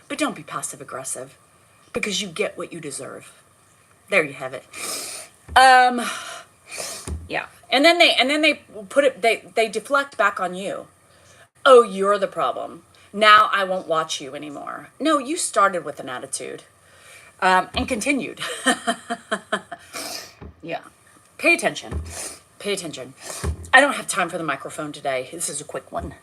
But don't be passive aggressive, because you get what you deserve. There you have it. Yeah. And then they put it, they deflect back on you. Oh, you're the problem. Now I won't watch you anymore. No, you started with an attitude, and continued. Yeah. Pay attention. Pay attention. I don't have time for the microphone today. This is a quick one.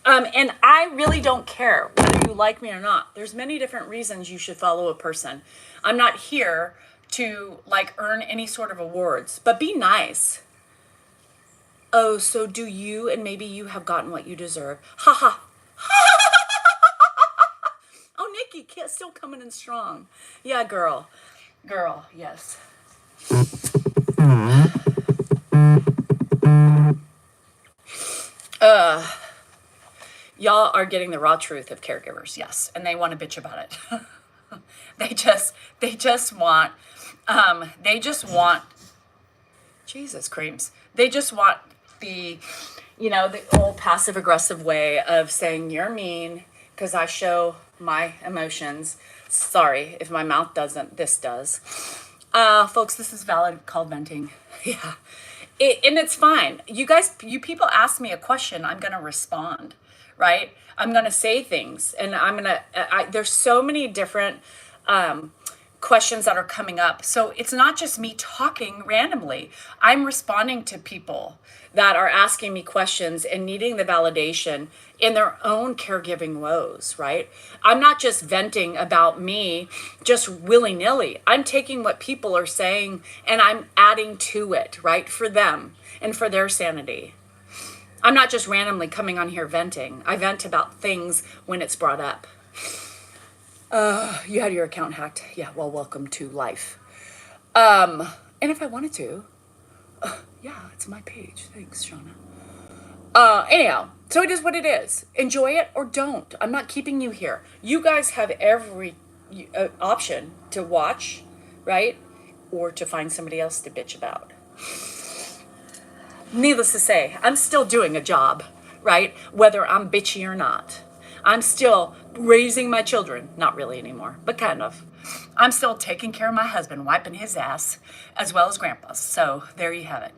And I really don't care whether you like me or not. There's many different reasons you should follow a person. I'm not here to earn any sort of awards, but be nice. Oh, so do you, and maybe you have gotten what you deserve. Ha ha. Oh, Nikki, still coming in strong. Yeah, girl. Girl, yes. Y'all are getting the raw truth of caregivers, yes, and they want to bitch about it. they just want, Jesus creams. They just want the old passive aggressive way of saying you're mean because I show my emotions. Sorry if my mouth doesn't, this does. Folks, this is valid, called venting. Yeah. And it's fine. You people ask me a question, I'm going to respond, right? I'm going to say things, and there's so many different questions that are coming up. So it's not just me talking randomly. I'm responding to people that are asking me questions and needing the validation in their own caregiving woes, right? I'm not just venting about me just willy-nilly. I'm taking what people are saying and I'm adding to it, right? For them and for their sanity. I'm not just randomly coming on here venting. I vent about things when it's brought up. You had your account hacked. Yeah, well, welcome to life. And if I wanted to, yeah, it's my page. Thanks, Shauna. Anyhow, so it is what it is. Enjoy it or don't. I'm not keeping you here. You guys have every option to watch, right? Or to find somebody else to bitch about. Needless to say, I'm still doing a job, right? Whether I'm bitchy or not. I'm still raising my children. Not really anymore, but kind of. I'm still taking care of my husband, wiping his ass, as well as Grandpa's. So there you have it.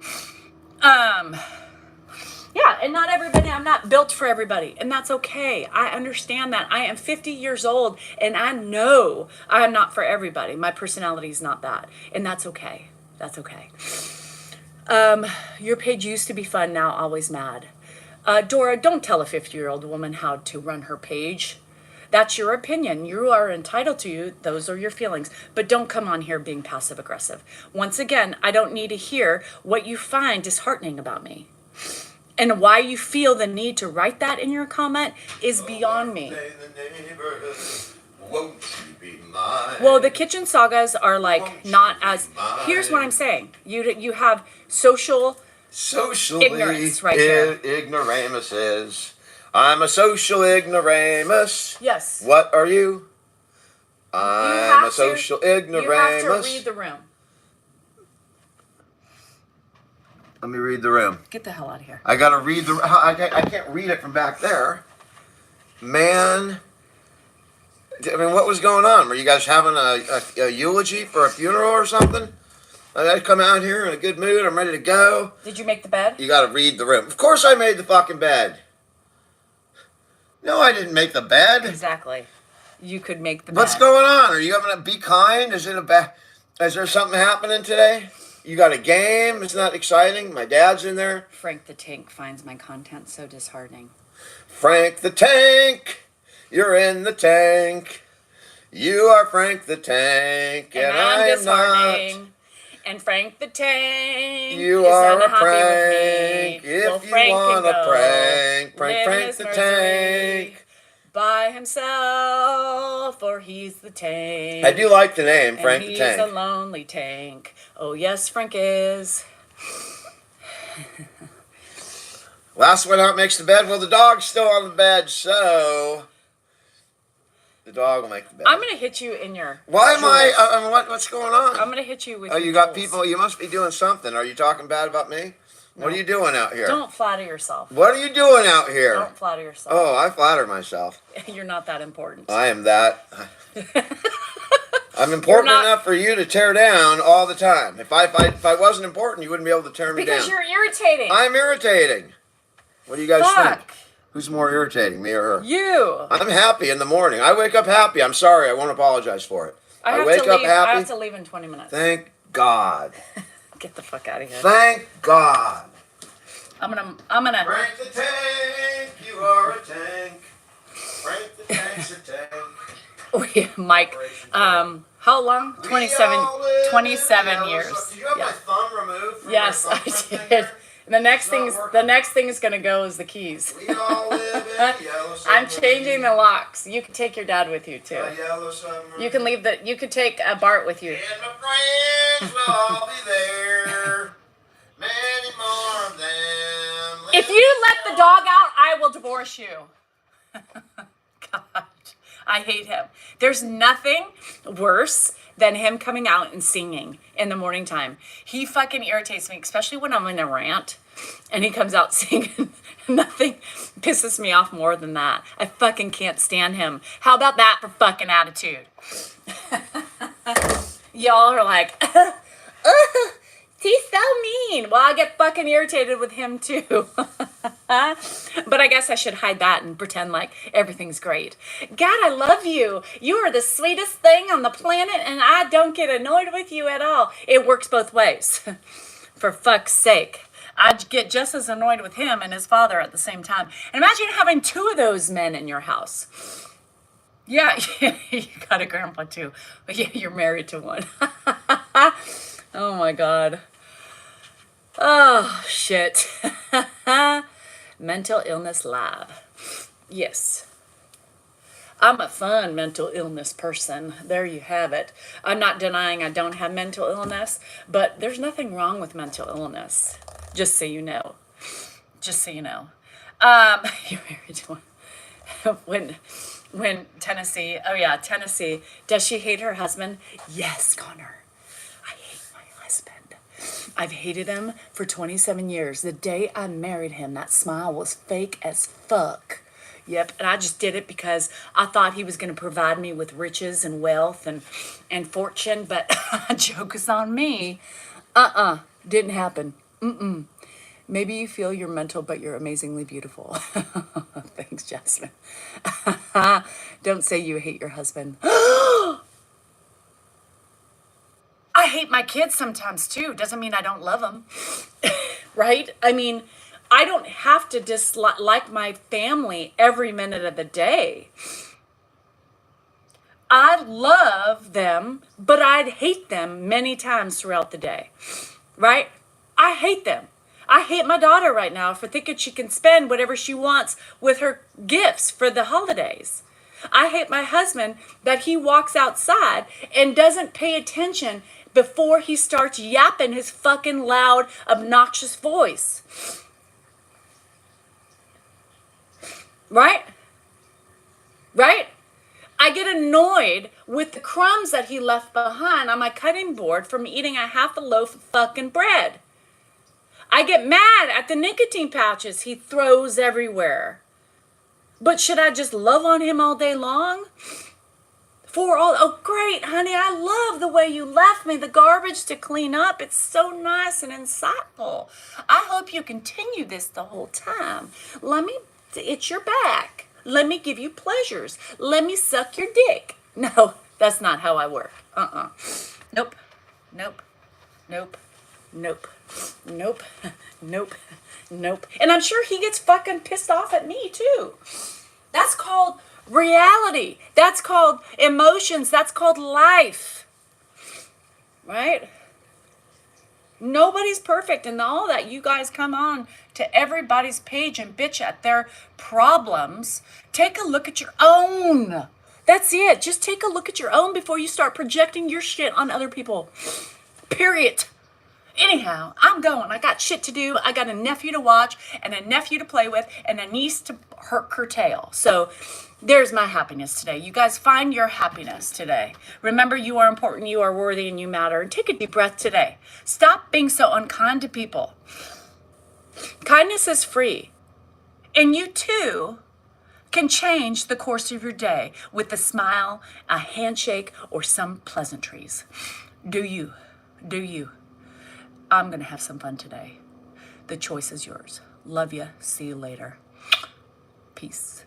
Yeah, and not everybody, I'm not built for everybody, and that's okay. I understand that. I am 50 years old, and I know I am not for everybody. My personality is not that, and that's okay. That's okay. Your page used to be fun, now always mad. Dora, don't tell a 50-year-old woman how to run her page. That's your opinion. You are entitled to you. Those are your feelings. But don't come on here being passive aggressive. Once again, I don't need to hear what you find disheartening about me. And why you feel the need to write that in your comment is beyond me. Won't you be mine? Well, the kitchen sagas are like not as. Here's what I'm saying. You have Socially ignorance right there. ignoramuses. I'm a social ignoramus. Yes. What are you? I'm a social ignoramus. You have to read the room. Let me read the room. Get the hell out of here. I gotta read the. I can't read it from back there. Man. I mean, what was going on? Were you guys having a eulogy for a funeral or something? I come out here in a good mood. I'm ready to go. Did you make the bed? You got to read the room. Of course I made the fucking bed. No, I didn't make the bed. Exactly. You could make the bed. What's going on? Are you having to be kind? Is there something happening today? You got a game? It's not exciting? My dad's in there. Frank the Tank finds my content so disheartening. Frank the Tank. You're in the tank. You are Frank the Tank. And I am disheartening. not. And Frank the Tank You is are a unhappy prank. with me. If Well, you Frank want can a go prank, live in Frank his the misery Tank. by himself, for he's the tank. I do like the name, Frank and the he's Tank. a lonely tank. Oh yes, Frank is. Last one out makes the bed. Well, the dog's still on the bed, so the dog will make the bed. I'm gonna hit you in your. Why am I? jewels. What's going on? I'm gonna hit you with. Oh, your you got jewels. people. You must be doing something. Are you talking bad about me? No. What are you doing out here? Don't flatter yourself. What are you doing out here? Don't flatter yourself. Oh, I flatter myself. You're not that important. I am that. I'm important enough for you to tear down all the time. If I wasn't important, you wouldn't be able to tear me down. Because you're irritating. I'm irritating. What do you guys Fuck. think? Who's more irritating, me or her? You. I'm happy in the morning. I wake up happy. I'm sorry. I won't apologize for it. I wake up happy. I have to leave in 20 minutes. Thank God. Get the fuck out of here. Thank God. I'm gonna. Frank the Tank, you are a tank. Frank the Tank's a tank. Mike, how long? 27 years. Did you have my thumb removed from Yes, my I thumbprint did. finger? The next Not thing's gonna go is the keys. We all live in a yellow I'm submarine. changing the locks. You can take your dad with you too. A yellow submarine. You can leave you could take Bart with you. And my friends will all be there. Many more of them. If you let the dog out, I will divorce you. God, I hate him. There's nothing worse than him coming out and singing in the morning time. He fucking irritates me, especially when I'm in a rant and he comes out singing. Nothing pisses me off more than that. I fucking can't stand him. How about that for fucking attitude? Y'all are like, he's so mean. Well, I get fucking irritated with him too. But I guess I should hide that and pretend like everything's great. God, I love you. You are the sweetest thing on the planet and I don't get annoyed with you at all. It works both ways. For fuck's sake. I'd get just as annoyed with him and his father at the same time. And imagine having two of those men in your house. Yeah, you got a grandpa too. But yeah, you're married to one. Oh my God. Oh, shit. Mental illness lab. Yes. I'm a fun mental illness person. There you have it. I'm not denying I don't have mental illness, but there's nothing wrong with mental illness. Just so you know. Just so you know. You're married to one. When Tennessee, Tennessee, does she hate her husband? Yes, Connor. I hate my husband. I've hated him for 27 years. The day I married him, that smile was fake as fuck. Yep, and I just did it because I thought he was going to provide me with riches and wealth and fortune, but joke is on me. Didn't happen. Maybe you feel you're mental, but you're amazingly beautiful. Thanks, Jasmine. Don't say you hate your husband. I hate my kids sometimes too. Doesn't mean I don't love them. Right? I mean, I don't have to dislike my family every minute of the day. I love them, but I'd hate them many times throughout the day. Right? I hate them. I hate my daughter right now for thinking she can spend whatever she wants with her gifts for the holidays. I hate my husband that he walks outside and doesn't pay attention before he starts yapping his fucking loud, obnoxious voice. Right? Right? I get annoyed with the crumbs that he left behind on my cutting board from eating a half a loaf of fucking bread. I get mad at the nicotine pouches he throws everywhere. But should I just love on him all day long? Oh, great, honey, I love the way you left me the garbage to clean up. It's so nice and insightful. I hope you continue this the whole time. Let me itch your back. Let me give you pleasures. Let me suck your dick. No, that's not how I work. Nope. Nope. Nope. Nope. Nope. Nope. Nope. And I'm sure he gets fucking pissed off at me too. That's called reality. That's called emotions. That's called life. Right? Nobody's perfect, and all that you guys come on to everybody's page and bitch at their problems. Take a look at your own. That's it. Just take a look at your own before you start projecting your shit on other people. Period. Anyhow, I'm going. I got shit to do. I got a nephew to watch and a nephew to play with and a niece to curtail. So there's my happiness today. You guys find your happiness today. Remember, you are important, you are worthy, and you matter. And take a deep breath today. Stop being so unkind to people. Kindness is free. And you too can change the course of your day with a smile, a handshake, or some pleasantries. Do you? Do you? I'm going to have some fun today. The choice is yours. Love you. See you later. Peace.